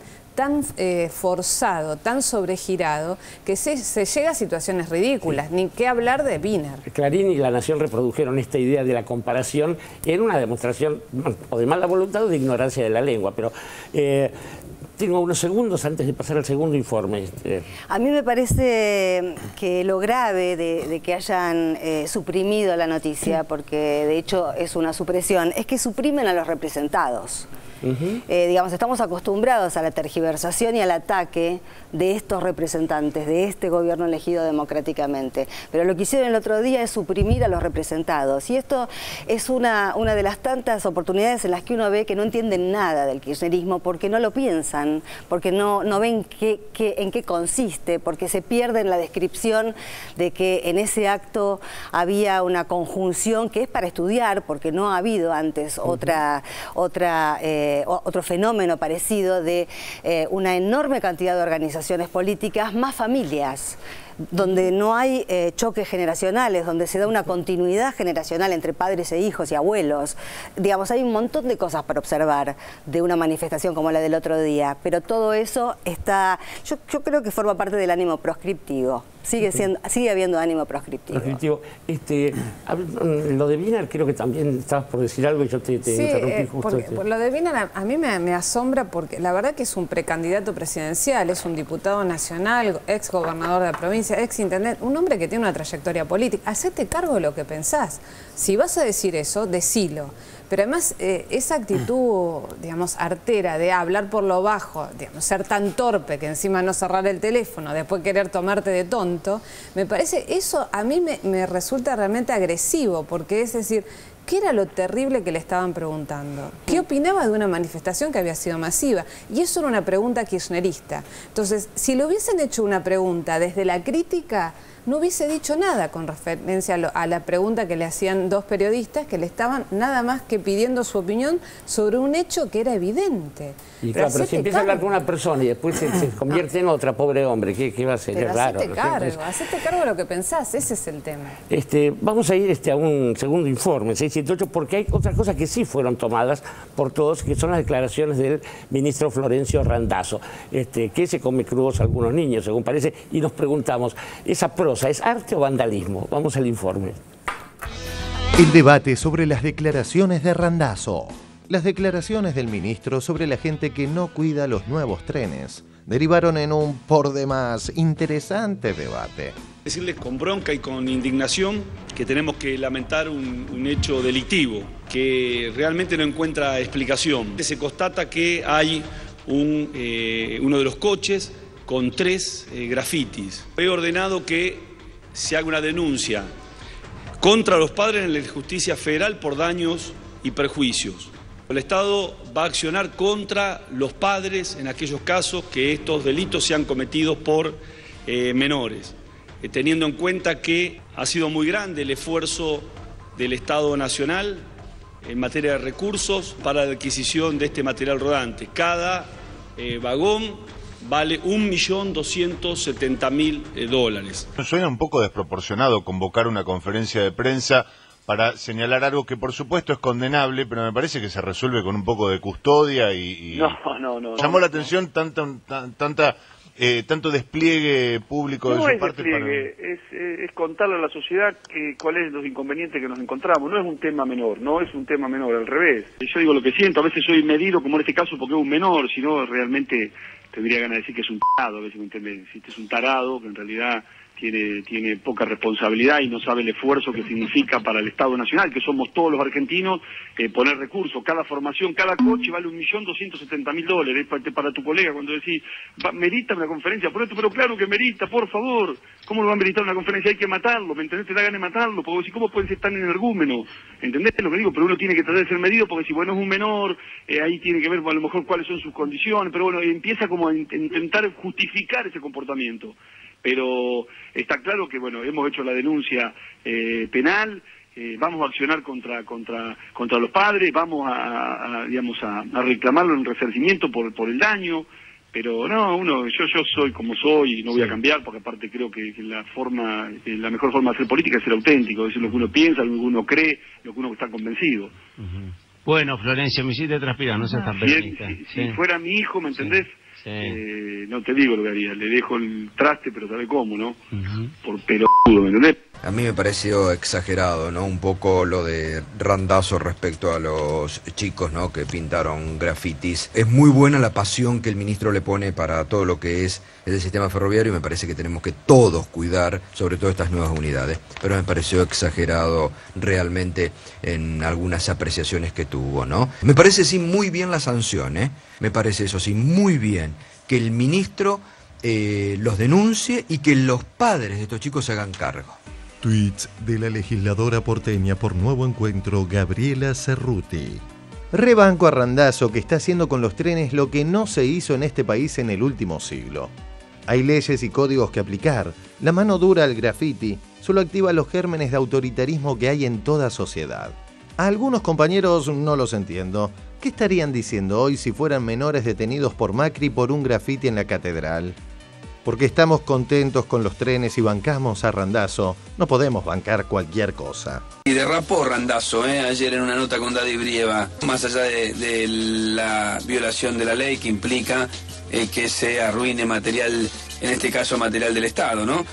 forzado, tan sobregirado, que se llega a situaciones ridículas, ni qué hablar de Wiener. Clarín y La Nación reprodujeron esta idea de la comparación en una demostración o de mala voluntad o de ignorancia de la lengua, pero tengo unos segundos antes de pasar al segundo informe. A mí me parece que lo grave de que hayan suprimido la noticia, porque de hecho es una supresión, es que suprimen a los representados. Digamos, estamos acostumbrados a la tergiversación y al ataque de estos representantes, de este gobierno elegido democráticamente. Pero lo que hicieron el otro día es suprimir a los representados. Y esto es una de las tantas oportunidades en las que uno ve que no entienden nada del kirchnerismo, porque no lo piensan, porque no ven en qué consiste, porque se pierden la descripción de que en ese acto había una conjunción que es para estudiar, porque no ha habido antes otro fenómeno parecido de una enorme cantidad de organizaciones políticas más familias, donde no hay choques generacionales, donde se da una continuidad generacional entre padres e hijos y abuelos. Digamos, hay un montón de cosas para observar de una manifestación como la del otro día, pero todo eso está, yo creo que forma parte del ánimo proscriptivo. Sigue habiendo ánimo proscriptivo. Lo de Wiener creo que también estabas por decir algo y yo te interrumpí justo. Por lo de Wiener a mí me asombra porque la verdad que es un precandidato presidencial, es un diputado nacional, ex gobernador de la provincia. provincia, exintendente, un hombre que tiene una trayectoria política. Hacete cargo de lo que pensás. Si vas a decir eso, decilo. Pero además, esa actitud, digamos, artera de hablar por lo bajo, digamos, ser tan torpe que encima no cerrar el teléfono, después querer tomarte de tonto, me parece, eso a mí me resulta realmente agresivo, porque es decir, ¿qué era lo terrible que le estaban preguntando? ¿Qué opinaba de una manifestación que había sido masiva? Y eso era una pregunta kirchnerista. Entonces, si le hubiesen hecho una pregunta desde la crítica, no hubiese dicho nada con referencia a la pregunta que le hacían dos periodistas que le estaban nada más que pidiendo su opinión sobre un hecho que era evidente. Y claro, pero si empieza a hablar con una persona y después se convierte en otra, pobre hombre, ¿qué va a hacer? Pero es raro. hacete cargo de lo que pensás, ese es el tema. Vamos a ir a un segundo informe, 678, porque hay otras cosas que sí fueron tomadas por todos, que son las declaraciones del ministro Florencio Randazzo, que se come crudos a algunos niños, según parece, y nos preguntamos, ¿esa prosa es arte o vandalismo? Vamos al informe. El debate sobre las declaraciones de Randazzo. Las declaraciones del ministro sobre la gente que no cuida los nuevos trenes derivaron en un por demás interesante debate. Decirles con bronca y con indignación que tenemos que lamentar un hecho delictivo que realmente no encuentra explicación. Se constata que hay uno de los coches con 3 grafitis. He ordenado que se haga una denuncia contra los padres en la justicia federal por daños y perjuicios. El Estado va a accionar contra los padres en aquellos casos que estos delitos sean cometidos por menores, teniendo en cuenta que ha sido muy grande el esfuerzo del Estado Nacional en materia de recursos para la adquisición de este material rodante. Cada vagón vale $1.270.000. Suena un poco desproporcionado convocar una conferencia de prensa para señalar algo que por supuesto es condenable, pero me parece que se resuelve con un poco de custodia y... No. Llamó la atención tanto despliegue público de su parte. Es contarle a la sociedad cuáles son los inconvenientes que nos encontramos. No es un tema menor, al revés. Yo digo lo que siento, a veces soy medido, como en este caso, porque es un menor, si no realmente tendría ganas de decir que es un tarado, a veces me entienden. Si este es un tarado, que en realidad tiene poca responsabilidad y no sabe el esfuerzo que significa para el Estado Nacional, que somos todos los argentinos, poner recursos. Cada formación, cada coche vale $1.270.000. Para tu colega, cuando decís, merita una conferencia, pero claro que merita, por favor. ¿Cómo lo va a meritar una conferencia? Hay que matarlo, ¿me entendés? Te da ganas de matarlo, porque si ¿cómo pueden ser tan energúmenos? ¿Entendés lo que digo? Pero uno tiene que tratar de ser medido, porque si es un menor, ahí tiene que ver a lo mejor cuáles son sus condiciones, pero bueno, empieza como a intentar justificar ese comportamiento. Pero está claro que, hemos hecho la denuncia penal, vamos a accionar contra los padres, vamos a reclamarlo en resarcimiento por el daño, pero yo soy como soy y no voy a cambiar, porque aparte creo que la mejor forma de hacer política es ser auténtico, decir lo que uno piensa, lo que uno cree, lo que uno está convencido. Bueno, Florencio, me hiciste transpirar, no seas tan pesimista. Si fuera mi hijo, ¿me entendés? No te digo lo que haría, le dejo el traste, pero sabe cómo, ¿no? Por pelotudo, ¿me entendés? A mí me pareció exagerado, ¿no? Un poco lo de Randazzo respecto a los chicos, ¿no? Que pintaron grafitis. Es muy buena la pasión que el ministro le pone para todo lo que es el sistema ferroviario y me parece que tenemos que todos cuidar, sobre todo estas nuevas unidades. Pero me pareció exagerado realmente en algunas apreciaciones que tuvo, ¿no? Me parece sí muy bien la sanción, ¿eh? Me parece eso sí muy bien que el ministro los denuncie y que los padres de estos chicos se hagan cargo. Tweets de la legisladora porteña por Nuevo Encuentro, Gabriela Cerruti. Rebanco a Randazzo, que está haciendo con los trenes lo que no se hizo en este país en el último siglo. Hay leyes y códigos que aplicar. La mano dura al graffiti solo activa los gérmenes de autoritarismo que hay en toda sociedad. A algunos compañeros no los entiendo. ¿Qué estarían diciendo hoy si fueran menores detenidos por Macri por un graffiti en la catedral? Porque estamos contentos con los trenes y bancamos a Randazzo, no podemos bancar cualquier cosa. Y derrapó Randazzo, ayer en una nota con Daddy Brieva, más allá de la violación de la ley que implica que se arruine material, en este caso material del Estado, ¿no?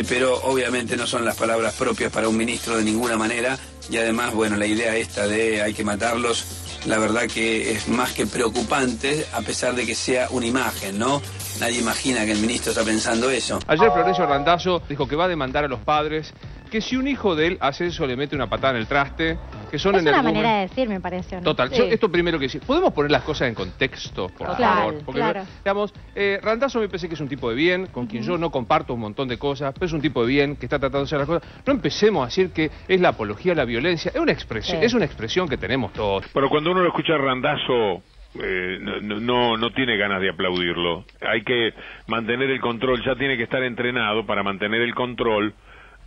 Pero obviamente no son las palabras propias para un ministro de ninguna manera, y además, la idea esta de hay que matarlos, la verdad que es más que preocupante, a pesar de que sea una imagen, ¿no? Nadie imagina que el ministro está pensando eso. Ayer Florencio Randazzo dijo que va a demandar a los padres que si un hijo de él hace eso le mete una patada en el traste, que son Es una energúmenos. manera de decir, me parece. ¿No? Total, Sí. esto primero que decir. ¿Podemos poner las cosas en contexto, por favor? Porque, digamos, Randazzo me parece que es un tipo de bien, con quien yo no comparto un montón de cosas, pero es un tipo de bien, que está tratando de hacer las cosas. No empecemos a decir que es la apología a la violencia, es una expresión que tenemos todos. Pero cuando uno lo escucha a Randazzo, no tiene ganas de aplaudirlo. Hay que mantener el control, ya tiene que estar entrenado para mantener el control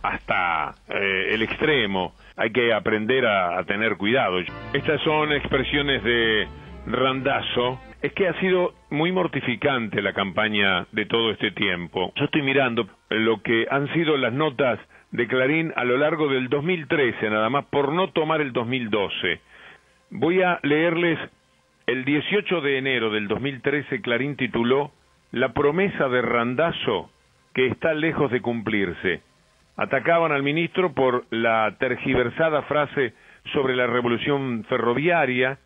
hasta el extremo. Hay que aprender a tener cuidado. Estas son expresiones de Randazzo. Es que ha sido muy mortificante la campaña de todo este tiempo. Yo estoy mirando lo que han sido las notas de Clarín a lo largo del 2013, nada más, por no tomar el 2012. Voy a leerles. El 18 de enero del 2013, Clarín tituló "La promesa de Randazzo que está lejos de cumplirse". Atacaban al ministro por la tergiversada frase sobre la revolución ferroviaria.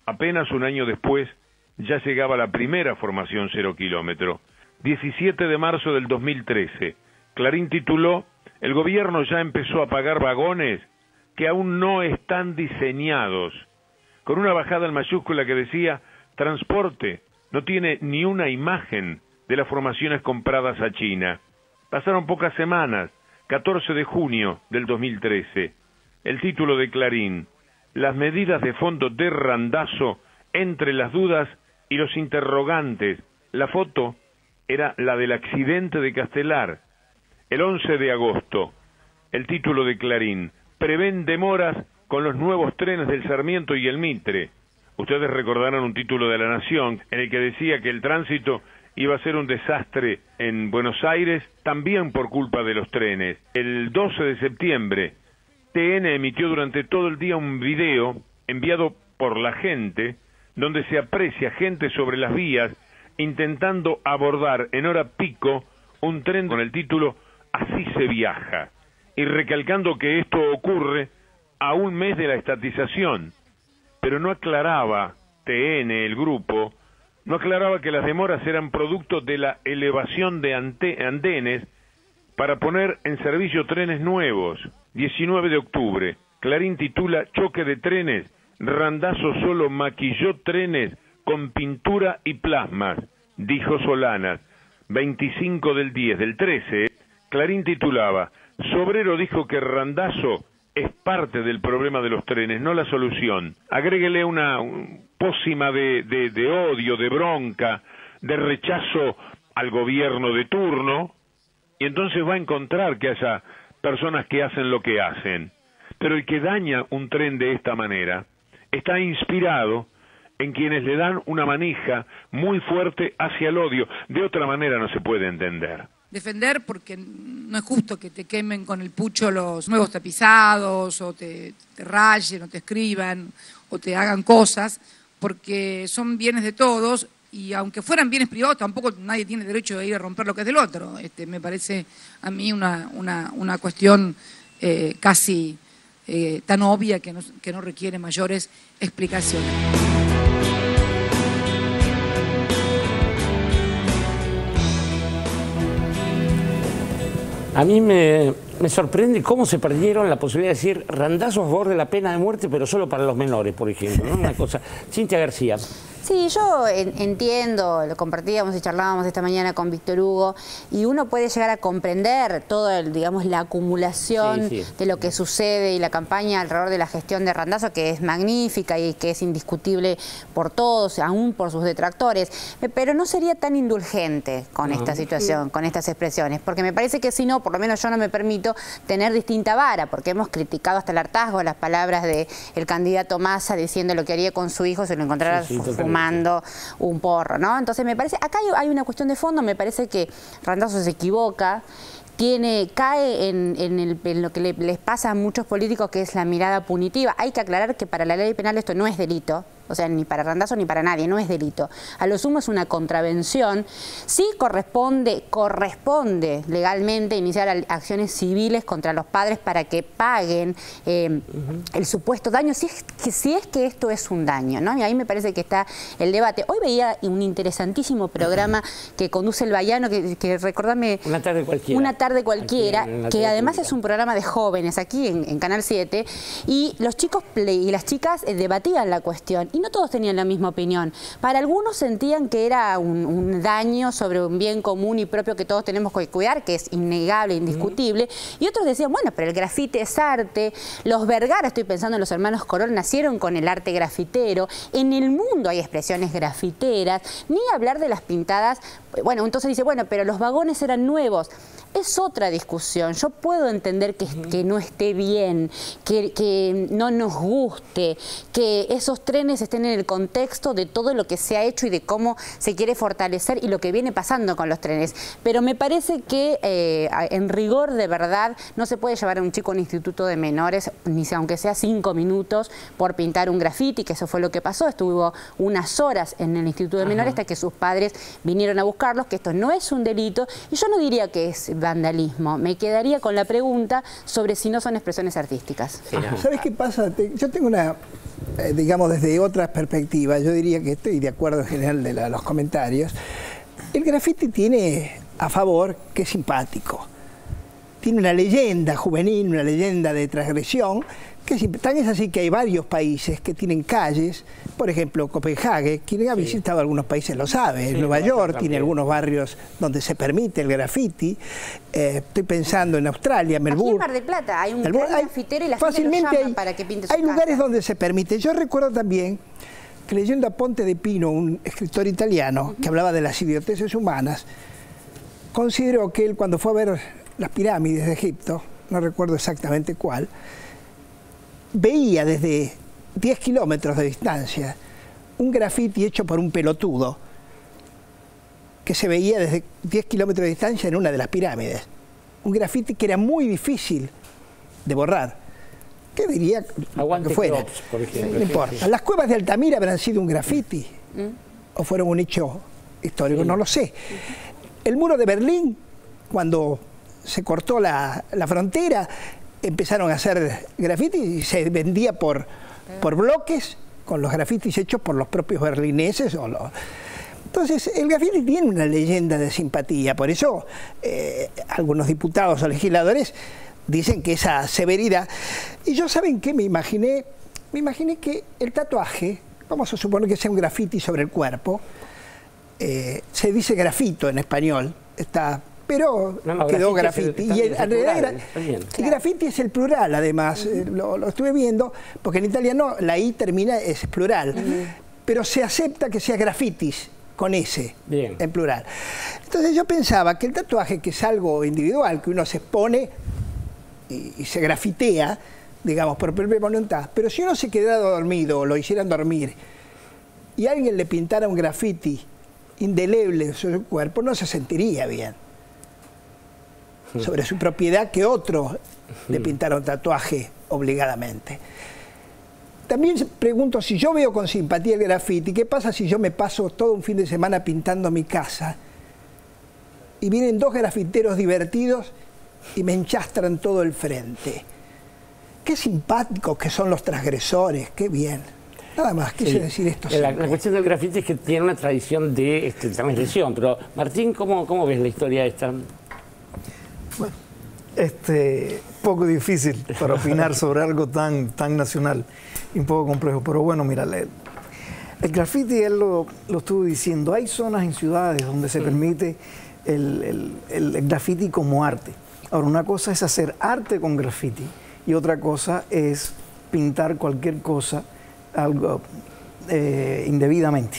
Apenas un año después, ya llegaba la primera formación 0 kilómetro. 17 de marzo del 2013, Clarín tituló "El gobierno ya empezó a pagar vagones que aún no están diseñados", con una bajada en mayúscula que decía "Transporte", no tiene ni una imagen de las formaciones compradas a China. Pasaron pocas semanas, 14 de junio del 2013. El título de Clarín: "Las medidas de fondo de Randazzo entre las dudas y los interrogantes". La foto era la del accidente de Castelar. El 11 de agosto, el título de Clarín: "Prevén demoras con los nuevos trenes del Sarmiento y el Mitre". Ustedes recordarán un título de La Nación en el que decía que el tránsito iba a ser un desastre en Buenos Aires, también por culpa de los trenes. El 12 de septiembre, TN emitió durante todo el día un video enviado por la gente, donde se aprecia gente sobre las vías intentando abordar en hora pico un tren con el título "Así se viaja", y recalcando que esto ocurre a un mes de la estatización, pero no aclaraba TN, el grupo, no aclaraba que las demoras eran producto de la elevación de andenes para poner en servicio trenes nuevos. 19 de octubre, Clarín titula "Choque de trenes, Randazzo solo maquilló trenes con pintura y plasmas", dijo Solanas. 25 del 10 del 13, Clarín titulaba "Sobrero dijo que Randazzo es parte del problema de los trenes, no la solución". Agréguele una pócima de odio, de bronca, de rechazo al gobierno de turno, y entonces va a encontrar que haya personas que hacen lo que hacen. Pero el que daña un tren de esta manera está inspirado en quienes le dan una manija muy fuerte hacia el odio. De otra manera no se puede entender. Defender porque no es justo que te quemen con el pucho los nuevos tapizados, o te rayen, o te escriban, o te hagan cosas, porque son bienes de todos, y aunque fueran bienes privados, tampoco nadie tiene derecho de ir a romper lo que es del otro. Me parece a mí una cuestión casi tan obvia que no requiere mayores explicaciones. A mí me sorprende cómo se perdieron la posibilidad de decir Randazzo a favor de la pena de muerte, pero solo para los menores, por ejemplo, ¿no? Una cosa. Cintia García. Sí, yo entiendo, lo compartíamos y charlábamos esta mañana con Víctor Hugo, y uno puede llegar a comprender toda, digamos, la acumulación de lo que sucede y la campaña alrededor de la gestión de Randazzo, que es magnífica y que es indiscutible por todos, aún por sus detractores, pero no sería tan indulgente con esta situación, con estas expresiones, porque me parece que si no, por lo menos yo no me permito tener distinta vara, porque hemos criticado hasta el hartazgo las palabras del candidato Massa diciendo lo que haría con su hijo si lo encontrara fumando un porro, ¿no? Entonces me parece, acá hay una cuestión de fondo, me parece que Randazzo se equivoca, cae en lo que les pasa a muchos políticos, que es la mirada punitiva. Hay que aclarar que para la ley penal esto no es delito, O sea, ni para Randazzo ni para nadie, no es delito. A lo sumo es una contravención. Sí corresponde legalmente iniciar acciones civiles contra los padres para que paguen el supuesto daño, si es que esto es un daño, ¿no? Y ahí me parece que está el debate. Hoy veía un interesantísimo programa que conduce el Bahiano, que recordame... Una tarde cualquiera. Una tarde cualquiera, aquí, que además es un programa de jóvenes aquí en Canal 7, y los chicos y las chicas debatían la cuestión. Y no todos tenían la misma opinión. Para algunos sentían que era un daño sobre un bien común y propio que todos tenemos que cuidar, que es innegable, indiscutible. Y otros decían, bueno, pero el grafite es arte. Los Vergara, estoy pensando en los hermanos Corol, nacieron con el arte grafitero. En el mundo hay expresiones grafiteras. Ni hablar de las pintadas. Bueno, entonces dice, bueno, pero los vagones eran nuevos. Es otra discusión. Yo puedo entender que no esté bien, que no nos guste, que esos trenes estén en el contexto de todo lo que se ha hecho y de cómo se quiere fortalecer y lo que viene pasando con los trenes. Pero me parece que en rigor de verdad no se puede llevar a un chico a un instituto de menores, ni aunque sea 5 minutos, por pintar un grafiti, que eso fue lo que pasó. Estuvo unas horas en el instituto de menores hasta que sus padres vinieron a buscarlos, que esto no es un delito. Y yo no diría que es vandalismo. Me quedaría con la pregunta sobre si no son expresiones artísticas. ¿Sabes qué pasa? Yo tengo una, digamos, desde otra perspectiva, yo diría que estoy de acuerdo en general de los comentarios. El graffiti tiene a favor que es simpático. Tiene una leyenda juvenil, una leyenda de transgresión, que tan es así que hay varios países que tienen calles, por ejemplo, Copenhague, quien ha visitado algunos países lo sabe, Nueva York tiene algunos barrios donde se permite el graffiti, estoy pensando en Australia, Melbourne. Aquí en Mar del Plata hay un grafitero y la gente lo llama para que pinte su Hay casa. lugares donde se permite. Yo recuerdo también que leyendo a Ponte de Pino, un escritor italiano que hablaba de las idioteces humanas, consideró que él cuando fue a ver las pirámides de Egipto, no recuerdo exactamente cuál, veía desde 10 kilómetros de distancia un grafiti hecho por un pelotudo que se veía desde 10 kilómetros de distancia en una de las pirámides. Un grafiti que era muy difícil de borrar. ¿Qué diría que fuera? Crops, por ejemplo. No importa. ¿Las cuevas de Altamira habrán sido un grafiti? ¿O fueron un hecho histórico? Sí. No lo sé. El muro de Berlín, cuando se cortó la frontera, empezaron a hacer grafitis y se vendía por bloques con los grafitis hechos por los propios berlineses. Entonces, el grafiti tiene una leyenda de simpatía, por eso algunos diputados o legisladores dicen que esa severidad... Y yo, ¿saben qué? Me imaginé que el tatuaje, vamos a suponer que sea un grafiti sobre el cuerpo, se dice grafito en español, pero quedó grafiti. Y en realidad el grafiti es el plural, además, lo estuve viendo, porque en italiano la I termina, es plural, pero se acepta que sea grafitis, con S, en plural. Entonces yo pensaba que el tatuaje, que es algo individual, que uno se expone y se grafitea, digamos, por propia voluntad, pero si uno se quedara dormido o lo hicieran dormir y alguien le pintara un grafiti indeleble sobre su cuerpo, no se sentiría bien sobre su propiedad que otro le pintara un tatuaje obligadamente. También pregunto, si yo veo con simpatía el grafiti, ¿qué pasa si yo me paso todo un fin de semana pintando mi casa y vienen dos grafiteros divertidos y me enchastran todo el frente? Qué simpáticos que son los transgresores, qué bien. Nada más, quise decir esto. La cuestión del grafiti es que tiene una tradición de transgresión, pero Martín, ¿cómo ves la historia esta? Bueno, poco difícil para opinar sobre algo tan nacional y un poco complejo, pero bueno, mira, el graffiti, él lo estuvo diciendo, hay zonas en ciudades donde se permite el graffiti como arte. Ahora, una cosa es hacer arte con graffiti y otra cosa es pintar cualquier cosa algo indebidamente.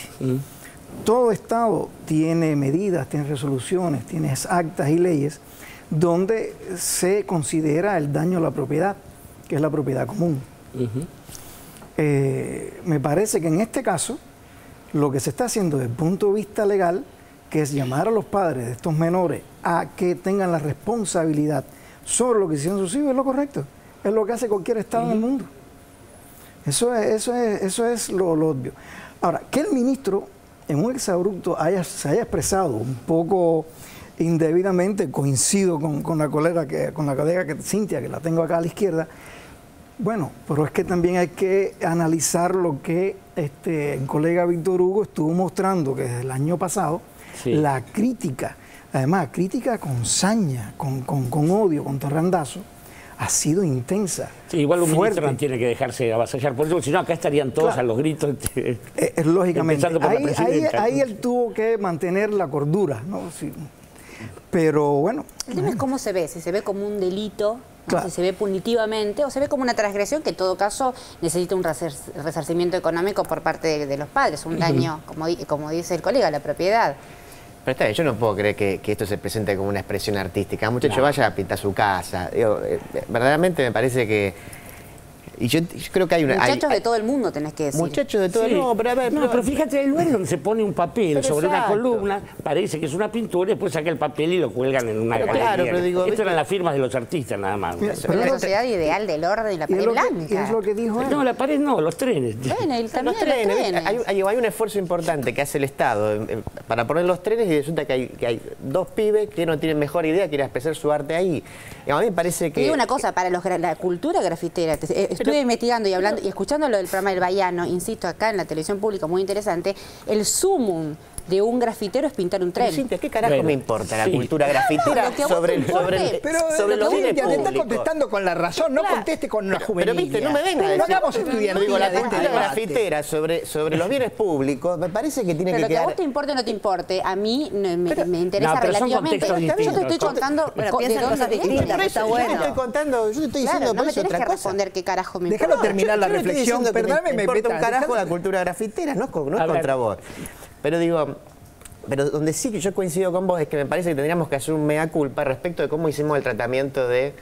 Todo Estado tiene medidas, tiene resoluciones, tiene actas y leyes donde se considera el daño a la propiedad, que es la propiedad común. Me parece que en este caso lo que se está haciendo desde el punto de vista legal, que es llamar a los padres de estos menores a que tengan la responsabilidad sobre lo que hicieron sus hijos, es lo correcto. Es lo que hace cualquier Estado en el mundo. Eso es lo obvio. Ahora, que el ministro en un exabrupto se haya expresado un poco indebidamente, coincido con la colega Cintia, que la tengo acá a la izquierda. Bueno, pero es que también hay que analizar lo que el colega Víctor Hugo estuvo mostrando, que desde el año pasado, la crítica, además crítica con saña, con odio contra Randazzo, ha sido intensa. Sí, igual un ministro no tiene que dejarse avasallar por eso, si no acá estarían todos a los gritos. Lógicamente, ahí él tuvo que mantener la cordura, ¿no? Sí. Pero bueno. El tema es cómo se ve, si se ve como un delito, si se ve punitivamente o se ve como una transgresión que en todo caso necesita un resarcimiento económico por parte de los padres, un daño, como dice el colega, a la propiedad. Pero está bien, yo no puedo creer que esto se presente como una expresión artística. Muchacho, vaya a pintar su casa. Digo, verdaderamente me parece que... Y yo creo que hay una... Muchachos de todo el mundo tenés que decir. Muchachos de todo el mundo, pero a ver... No, pero fíjate, el lugar donde se pone un papel sobre una columna, parece que es una pintura, y después saca el papel y lo cuelgan en una galería. Claro, pero digo... Esto eran las firmas de los artistas nada más. Pero la sociedad ideal del orden y la pared blanca. ¿Y es lo que dijo él? No, la pared no, los trenes. Bueno, y también los trenes. Hay un esfuerzo importante que hace el Estado para poner los trenes y resulta que hay dos pibes que no tienen mejor idea que ir a expresar su arte ahí. Y a mí me parece que... Te digo una cosa, para la cultura grafitera, estuve investigando y hablando y escuchando lo del programa del Bahiano, insisto, acá en la televisión pública, muy interesante, el sumum de un grafitero es pintar un tren. Pero, Cintia, ¿qué carajo me importa la cultura grafitera sobre los bienes públicos? Te está contestando con la razón, no conteste con una juvenil. Pero viste, no me venga a decir. No hagamos estudiar. Digo, la cultura grafitera sobre los bienes públicos, me parece que tiene que quedar... Pero que a vos te importe o no te importe, a mí me interesa relativamente. Yo te estoy contando... Pero piensan cosas distintas, está bueno. Yo te estoy contando, yo te estoy diciendo no me tenés que responder qué carajo me importa. Déjalo terminar la reflexión, perdóname, me importa un carajo la cultura grafitera, no es contra vos. Pero digo... Pero donde sí que yo coincido con vos es que me parece que tendríamos que hacer un mea culpa respecto de cómo hicimos el tratamiento de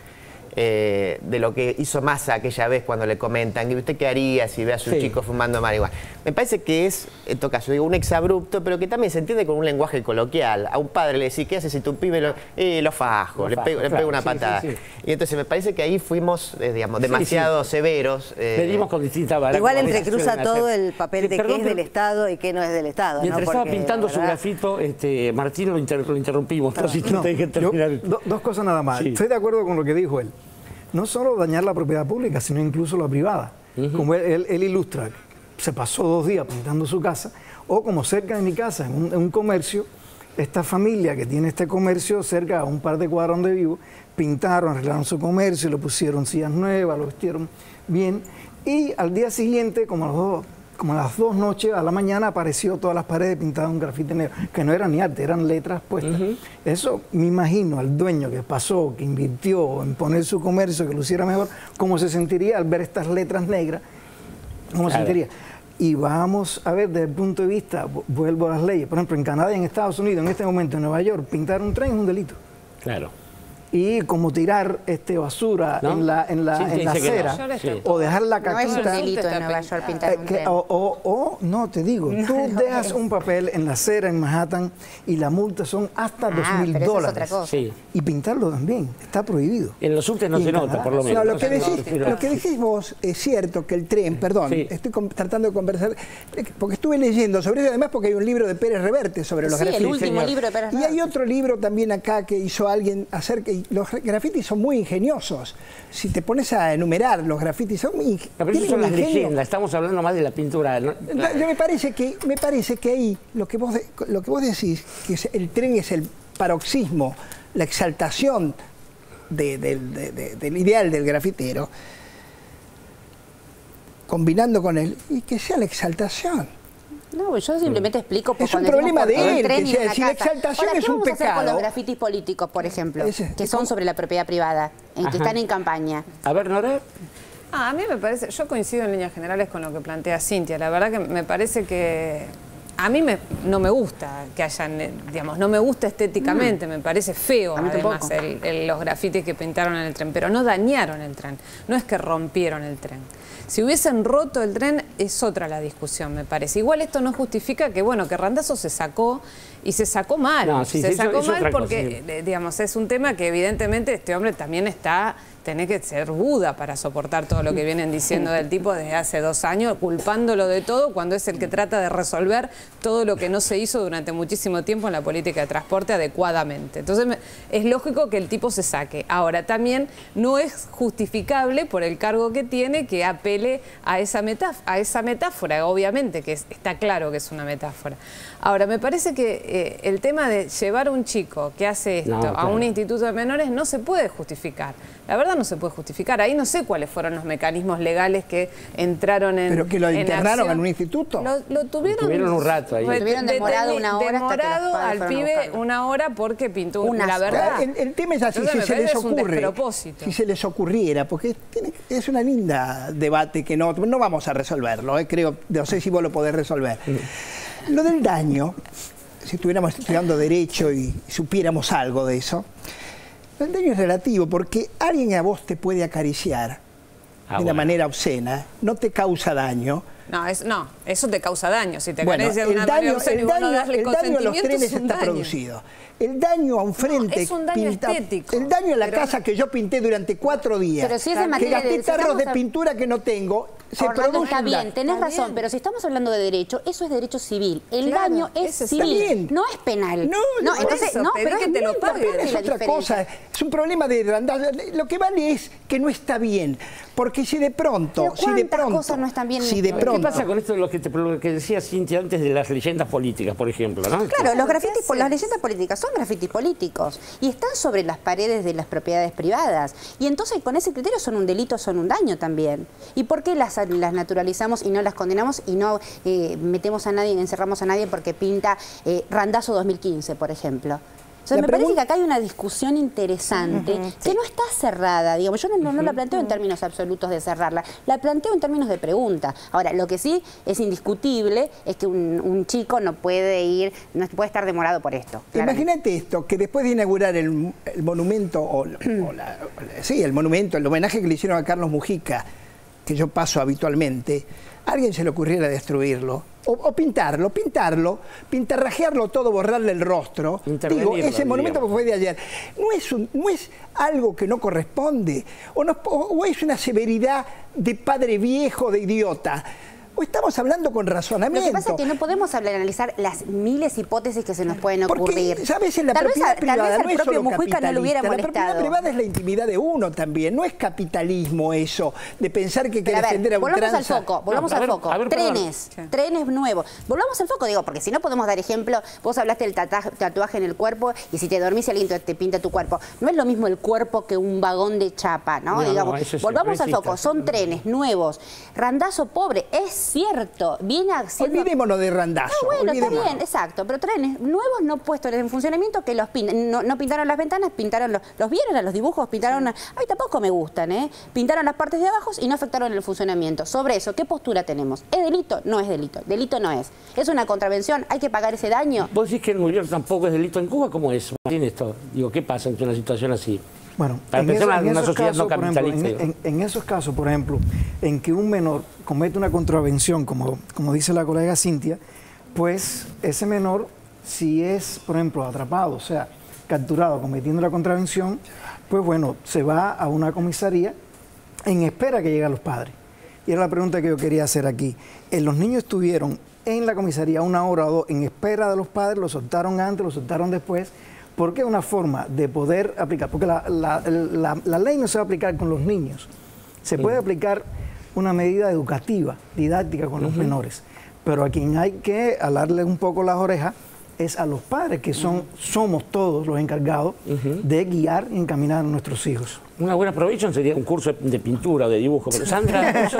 lo que hizo Massa aquella vez cuando le comentan, ¿y usted qué haría si ve a su chico fumando marihuana? Me parece que es, en todo caso, digo, un exabrupto, pero que también se entiende con un lenguaje coloquial. A un padre le decís, ¿qué hace si tu pibe lo fajo? Le pego una patada. Y entonces me parece que ahí fuimos, digamos, demasiado severos. Medimos con distintas variables. Igual entrecruza todo el papel de qué es del Estado y qué no es del Estado. Mientras estaba pintando su grafito, Martín lo interrumpimos. Dos cosas nada más. Estoy de acuerdo con lo que dijo él. No solo dañar la propiedad pública, sino incluso la privada. Como él ilustra, se pasó 2 días pintando su casa, o como cerca de mi casa, en un comercio, esta familia que tiene este comercio cerca a un par de cuadras donde vivo, pintaron, arreglaron su comercio, le pusieron sillas nuevas, lo vistieron bien, y al día siguiente, como a las 2 noches, a la mañana, apareció todas las paredes pintadas un grafite negro, que no era ni arte, eran letras puestas. Eso me imagino al dueño que pasó, que invirtió en poner su comercio, que lo hiciera mejor, cómo se sentiría al ver estas letras negras, cómo se sentiría. Y vamos a ver desde el punto de vista, vuelvo a las leyes, por ejemplo, en Canadá y en Estados Unidos, en este momento en Nueva York, pintar un tren es un delito. Claro. Y como tirar basura en la acera o dejar la caquita. No es un delito en Nueva York pintar un tren. No, te digo, tú dejas un papel en la acera en Manhattan y la multa son hasta $2.000. Y pintarlo también, está prohibido. En los subtes no se nota, por lo menos. Lo que decís vos es cierto que el tren, perdón, estoy tratando de conversar, porque estuve leyendo sobre eso, además porque hay un libro de Pérez Reverte sobre los grafitis. El último libro de Pérez Reverte. Y hay otro libro también acá que hizo alguien acerca... Los grafitis son muy ingeniosos. Si te pones a enumerar, los grafitis son muy ingeniosos. Pero eso son las leyendas, estamos hablando más de la pintura. Yo me parece que ahí lo que vos decís, que el tren es el paroxismo, la exaltación del ideal del grafitero, combinando con él, y que sea la exaltación. No, yo simplemente explico... Es un problema de él, que si la exaltación es un pecado... ¿Qué vamos a hacer con los grafitis políticos, por ejemplo, que son sobre la propiedad privada, que están en campaña? A ver, Nora. A mí me parece... Yo coincido en líneas generales con lo que plantea Cintia. La verdad que me parece que... A mí no me gusta que hayan, digamos, no me gusta estéticamente, me parece feo además los grafitis que pintaron en el tren, pero no dañaron el tren, no es que rompieron el tren. Si hubiesen roto el tren es otra la discusión, me parece. Igual esto no justifica que, bueno, que Randazzo se sacó y se sacó mal. No, se sacó mal porque, digamos, es un tema que evidentemente este hombre también está tenés que ser Buda para soportar todo lo que vienen diciendo del tipo desde hace 2 años, culpándolo de todo cuando es el que trata de resolver todo lo que no se hizo durante muchísimo tiempo en la política de transporte adecuadamente. Entonces es lógico que el tipo se saque. Ahora, también no es justificable por el cargo que tiene que apele a esa metáfora, obviamente, que está claro que es una metáfora. Ahora, me parece que el tema de llevar a un chico que hace esto a un instituto de menores no se puede justificar. La verdad no se puede justificar. Ahí no sé cuáles fueron los mecanismos legales que entraron en ¿Pero que lo internaron en un instituto? Lo tuvieron un rato ahí. Tuvieron demorado una hora demorado al pibe una hora porque pintó la verdad. El tema es así, si se les ocurre, si se les ocurriera, porque es una linda debate que no vamos a resolverlo, creo, no sé si vos lo podés resolver. Lo del daño, si estuviéramos estudiando Derecho y supiéramos algo de eso, el daño es relativo, porque alguien a vos te puede acariciar de una manera obscena, no te causa daño. No, eso te causa daño. Si te acaricia de una manera obscena y vos no darle consentimiento, el daño a los trenes es un está daño. producido. El daño a un frente es un daño estético. El daño a la casa que yo pinté durante 4 días, pero si es en que gasté de, tarros de pintura que no tengo, se produce está bien, tenés razón, pero si estamos hablando de derecho, eso es derecho civil. El daño es civil, no es penal. No, entonces, pero es que te lo paguen. Es otra cosa, es un problema de randazo. Lo que vale es que no está bien, porque si de pronto, cosas no están bien. ¿Qué pasa con esto de lo que decía Cintia antes de las leyendas políticas, por ejemplo, ¿no? Claro, las leyendas políticas son grafitis políticos y están sobre las paredes de las propiedades privadas. Y entonces con ese criterio son un delito, son un daño también. ¿Y por qué las naturalizamos y no las condenamos y no metemos a nadie, encerramos a nadie porque pinta Randazzo 2015, por ejemplo? O sea, me parece que acá hay una discusión interesante que no está cerrada, digamos, yo no la planteo en términos absolutos de cerrarla, la planteo en términos de pregunta. Ahora, lo que sí es indiscutible es que un chico no puede estar demorado por esto. Imagínate esto, que después de inaugurar el monumento, el homenaje que le hicieron a Carlos Mujica, que yo paso habitualmente, a alguien se le ocurriera destruirlo, o pintarlo, pintarrajearlo todo, borrarle el rostro. Digo, ese monumento fue de ayer. ¿No es algo que no corresponde? ¿O es una severidad de padre viejo, de idiota? ¿O estamos hablando con razonamiento? Lo que pasa es que no podemos analizar las miles de hipótesis que se nos pueden ocurrir. Porque, ¿sabes? En la propiedad privada no es solo Mujica no lo hubiera molestado. La propiedad privada es la intimidad de uno también. No es capitalismo eso, de pensar que hay que defender a ultranza. Volvamos al foco. Trenes nuevos. Volvamos al foco, digo, porque si no podemos dar ejemplo. Vos hablaste del tatuaje en el cuerpo y si te dormís alguien te pinta tu cuerpo. No es lo mismo el cuerpo que un vagón de chapa, ¿no? Digamos, volvamos al foco. Son trenes nuevos. Randazzo pobre, es cierto, viene haciendo... Olvidémonos de Randazzo. Bueno, está bien, exacto, pero trenes nuevos no puestos en funcionamiento que los pintan, no pintaron las ventanas, pintaron los vieron a los dibujos, pintaron... A mí tampoco me gustan, pintaron las partes de abajo y no afectaron el funcionamiento. Sobre eso, ¿qué postura tenemos? ¿Es delito? No es delito. Delito no es. ¿Es una contravención? ¿Hay que pagar ese daño? ¿Vos decís que en New York tampoco es delito? ¿En Cuba cómo es? ¿Tiene esto? Digo, ¿qué pasa ante una situación así? Bueno, para empezar una sociedad no capitalista. En esos casos, por ejemplo, en que un menor comete una contravención, como dice la colega Cintia, pues ese menor, si es, por ejemplo, atrapado, o sea, capturado cometiendo la contravención, pues bueno, se va a una comisaría en espera que lleguen los padres. Y era la pregunta que yo quería hacer aquí. Los niños estuvieron en la comisaría 1 hora o 2 en espera de los padres, los soltaron antes, los soltaron después. Porque es una forma de poder aplicar, porque la ley no se va a aplicar con los niños, se puede aplicar una medida educativa, didáctica con los menores, pero a quien hay que alarle un poco las orejas es a los padres, que somos todos los encargados de guiar y encaminar a nuestros hijos. Una buena provisión sería un curso de pintura o de dibujo, pero Sandra...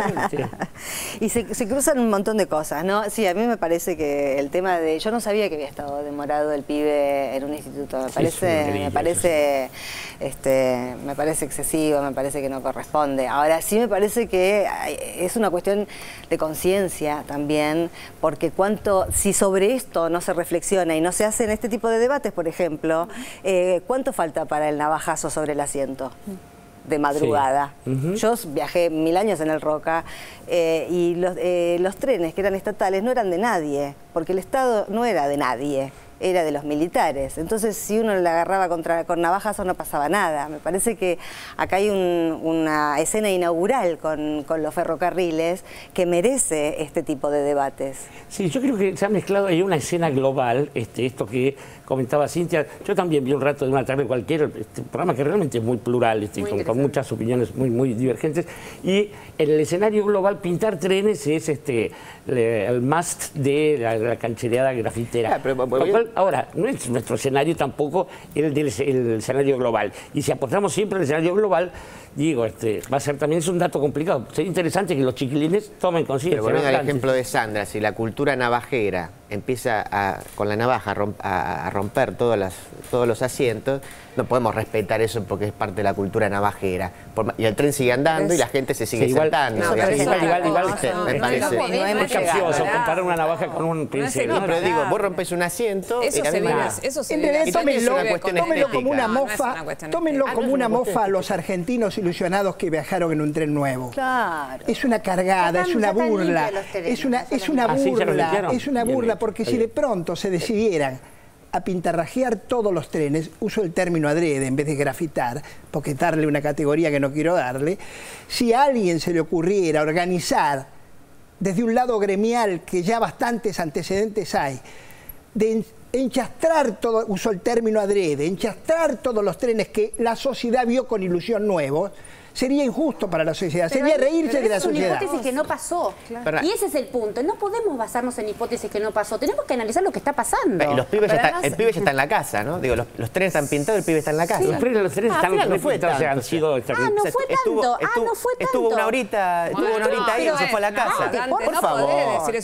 Y se cruzan un montón de cosas, ¿no? Sí, a mí me parece que el tema de... Yo no sabía que había estado demorado el pibe en un instituto, me parece excesivo, me parece que no corresponde. Ahora sí me parece que es una cuestión de conciencia también, porque si sobre esto no se reflexiona y no se hacen este tipo de debates, por ejemplo, ¿cuánto falta para el navajazo sobre el asiento? De madrugada. Yo viajé 1000 años en el Roca y los trenes que eran estatales no eran de nadie, porque el Estado no era de nadie. era de los militares. Entonces, si uno la agarraba con navajas, no pasaba nada. Me parece que acá hay una escena inaugural con los ferrocarriles que merece este tipo de debates. Sí, yo creo que se ha mezclado ahí una escena global, esto que comentaba Cintia. Yo también vi un rato de una tarde cualquiera, programa que realmente es muy plural, con muchas opiniones muy divergentes. Y en el escenario global, pintar trenes es el must de la canchereada grafitera. Ahora, no es nuestro escenario tampoco el escenario global. Y si apostamos siempre al escenario global, digo, va a ser también un dato complicado. Sería interesante que los chiquilines tomen conciencia. Pero volviendo al ejemplo de Sandra, si la cultura navajera empieza con la navaja a romper todos los asientos, no podemos respetar eso porque es parte de la cultura navajera. Y el tren sigue andando y la gente se sigue sentando. Me parece muy capcioso comparar una navaja con un pincel. No, pero digo, vos rompes un asiento. Tómenlo como una mofa. Tómenlo como una mofa a los argentinos ilusionados que viajaron en un tren nuevo. Claro. Es una cargada, es una burla. Es una burla, porque si de pronto se decidieran a pintarrajear todos los trenes, uso el término adrede en vez de grafitar, porque darle una categoría que no quiero darle, si a alguien se le ocurriera organizar desde un lado gremial, que ya bastantes antecedentes hay, de enchastrar todo, uso el término adrede, enchastrar todos los trenes que la sociedad vio con ilusión nuevos, sería injusto para la sociedad, sería reírse de la sociedad. Es una hipótesis que no pasó. Claro. Y ese es el punto. No podemos basarnos en hipótesis que no pasó. Tenemos que analizar lo que está pasando. Y los pibes el pibe ya está en la casa, ¿no? Digo, los trenes están pintados, el pibe está en la casa. Sí. Los trenes están pintados, han sido... no fue tanto. Estuvo una horita ahí y se fue a la casa. Por favor.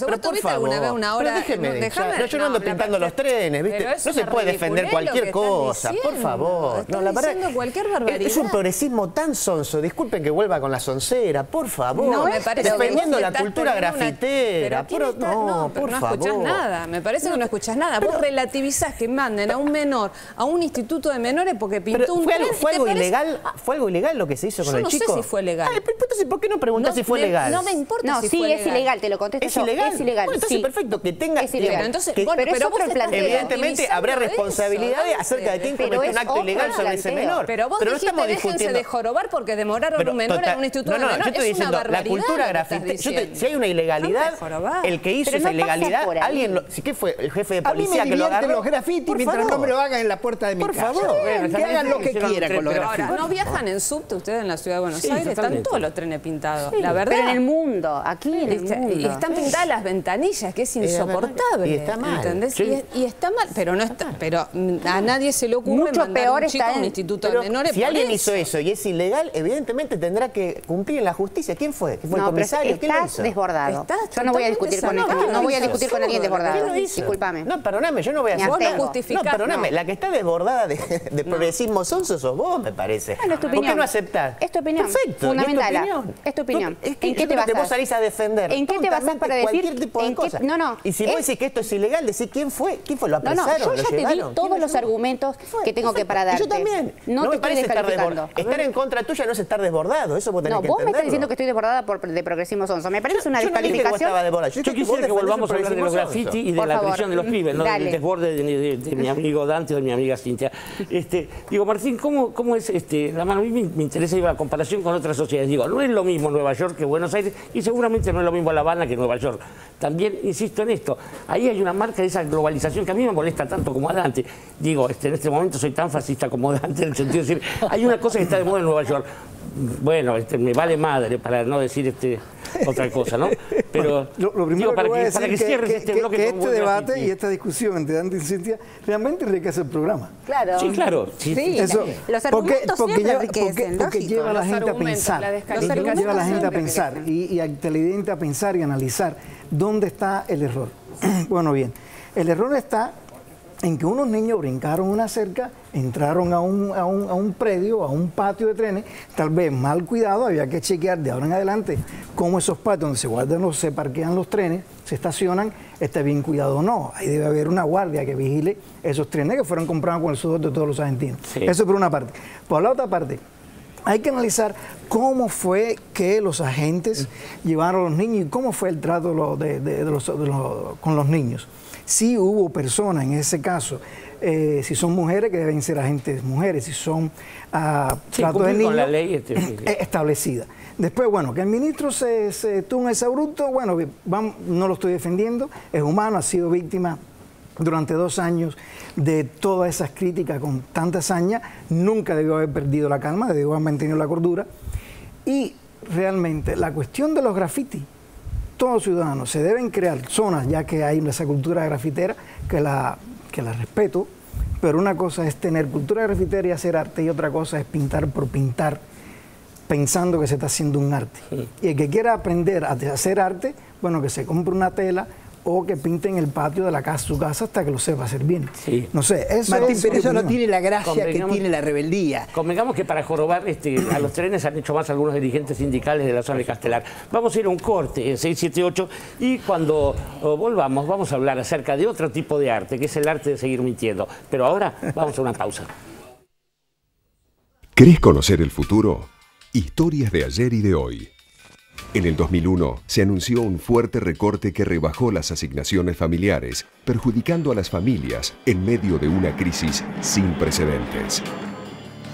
¿Vos tuviste alguna vez una hora? Déjeme. Yo no ando pintando los trenes, ¿viste? No se puede defender cualquier cosa, por favor. No, la verdad, cualquier barbaridad. Es un progresismo tan sonso. Disculpen que vuelva con la soncera, por favor. No, me parece defendiendo la cultura grafitera. No escuchás nada. Me parece que no escuchás nada. Vos relativizás que manden a un menor a un instituto de menores porque pintó un tren. ¿Fue algo ilegal lo que se hizo con el chico? Yo no sé si fue legal. Entonces, ¿por qué no preguntás si fue legal? No me importa si fue legal. Sí, es ilegal, te lo contesto. ¿Es ilegal? Es ilegal. Bueno, entonces perfecto, que tenga... Es ilegal. Entonces, pero vos evidentemente habrá responsabilidades acerca de quién cometió un acto ilegal sobre ese menor. Pero vos dijiste, déjense de jorobar porque demoraron un menor en un instituto de menores. Yo estoy diciendo, la cultura grafitera, si hay una ilegalidad, el que hizo esa ilegalidad, alguien, ¿qué fue? El jefe de policía que lo agarró. los grafitis mientras no me lo hagan en la puerta de mi casa. Por favor. Que hagan lo que quieran con los grafitis. Ahora, no viajan en subte ustedes en la ciudad de Buenos Aires, están todos los trenes pintados, la verdad. Pero en el mundo, aquí en el mundo. Y están pintadas las ventanillas, que es insoportable. Y está mal. ¿Entendés? Y está mal, pero no está, pero a nadie se le ocurre mandar un chico a un instituto de menores. Si alguien hizo eso y es ilegal, evidentemente tendrá que cumplir en la justicia. ¿Quién fue? ¿Quién fue el comisario? Pero estás desbordado. Yo no voy a discutir con no voy a discutir con alguien desbordado. Discúlpame. No, perdóname, yo no voy a hacer. Vos no justificás. No, perdóname, la que está desbordada de progresismo sonso sos vos, me parece. Bueno, es tu opinión. ¿Por qué no aceptás? Es tu opinión. Perfecto. Fundamental. Es tu opinión. ¿En qué te basas? Vos salís a defender. ¿En qué te basas para decir cualquier tipo de cosa? No. Y si vos decís que esto es ilegal, decís quién fue, lo apresaron, yo ya te di todos los argumentos que tengo que para darte. Yo también. No te estoy descalificando. Estar en contra tuya no es estar desbordado, eso vos tenés que entenderlo. No, vos me estás diciendo que estoy desbordada de progresismo sonso. Me parece una descalificación. Yo quisiera que volvamos a hablar de los graffiti y de la presión de los pibes, no del desborde de mi amigo Dante o de mi amiga Cintia. Digo, Martín, ¿cómo es la mano? A mí me interesa la comparación con otras sociedades. Digo, no es lo mismo Nueva York que Buenos Aires y seguramente no es lo mismo La Habana que Nueva York. También insisto en esto, ahí hay una marca de esa globalización que a mí me molesta tanto como a Dante. Digo, en este momento soy tan fascista como Dante en el sentido de decir, hay una cosa que está de moda en Nueva York. Bueno, me vale madre para no decir otra cosa, ¿no? Pero lo primero para que cierres este bloque que este debate y esta discusión entre Dante y Cintia realmente enriquece el programa. Claro. Sí, claro. Sí, eso, los argumentos siempre enriquecen, porque lleva a la gente a pensar. Lleva a la gente a pensar y a inteligente a pensar y analizar dónde está el error. Bueno, bien, el error está en que unos niños brincaron una cerca, entraron a un predio, a un patio de trenes, tal vez mal cuidado, había que chequear de ahora en adelante cómo esos patios donde se parquean los trenes, se estacionan, está bien cuidado o no. Ahí debe haber una guardia que vigile esos trenes que fueron comprados con el sudor de todos los argentinos. Sí. Eso por una parte. Por la otra parte, hay que analizar cómo fue que los agentes llevaron a los niños y cómo fue el trato con los niños. Si hubo personas en ese caso, si son mujeres, que deben ser agentes mujeres, si son tratos de niños, con la ley establecida. Después, bueno, que el ministro se tuvo un exabrupto, bueno, no lo estoy defendiendo, es humano, ha sido víctima durante 2 años de todas esas críticas con tanta hazaña, nunca debió haber perdido la calma, debió haber mantenido la cordura. Y realmente la cuestión de los grafitis, todos ciudadanos se deben crear zonas, ya que hay esa cultura grafitera que la respeto, pero una cosa es tener cultura grafitera y hacer arte, y otra cosa es pintar por pintar, pensando que se está haciendo un arte. Y el que quiera aprender a hacer arte, bueno, que se compre una tela o que pinte en el patio de su casa hasta que lo sepa hacer bien. Sí. No sé, eso Martín, es pero eso no tiene la gracia que tiene la rebeldía. Convengamos que para jorobar a los trenes han hecho más algunos dirigentes sindicales de la zona de Castelar. Vamos a ir a un corte en 678 y cuando volvamos vamos a hablar acerca de otro tipo de arte, que es el arte de seguir mintiendo. Pero ahora vamos a una pausa. ¿Querés conocer el futuro? Historias de ayer y de hoy. En el 2001 se anunció un fuerte recorte que rebajó las asignaciones familiares, perjudicando a las familias en medio de una crisis sin precedentes.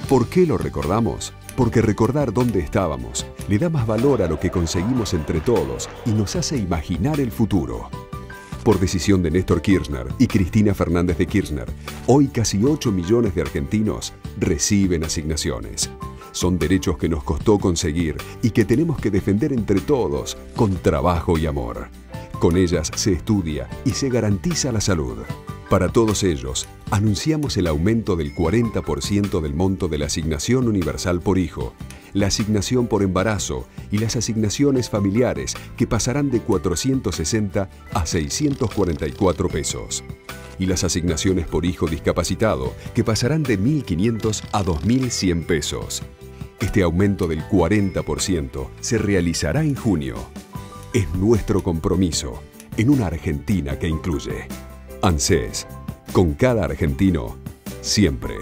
¿Por qué lo recordamos? Porque recordar dónde estábamos le da más valor a lo que conseguimos entre todos y nos hace imaginar el futuro. Por decisión de Néstor Kirchner y Cristina Fernández de Kirchner, hoy casi 8 millones de argentinos reciben asignaciones. Son derechos que nos costó conseguir y que tenemos que defender entre todos con trabajo y amor. Con ellas se estudia y se garantiza la salud. Para todos ellos, anunciamos el aumento del 40% del monto de la asignación universal por hijo, la asignación por embarazo y las asignaciones familiares que pasarán de 460 a 644 pesos. Y las asignaciones por hijo discapacitado que pasarán de 1.500 a 2.100 pesos. Este aumento del 40% se realizará en junio. Es nuestro compromiso en una Argentina que incluye. ANSES, con cada argentino, siempre.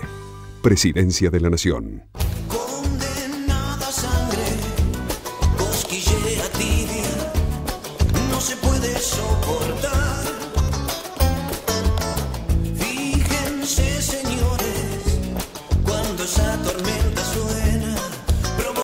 Presidencia de la Nación. Condenada sangre, cosquillea tibia, no se puede soportar. Fíjense, señores, cuando esa tormenta sube.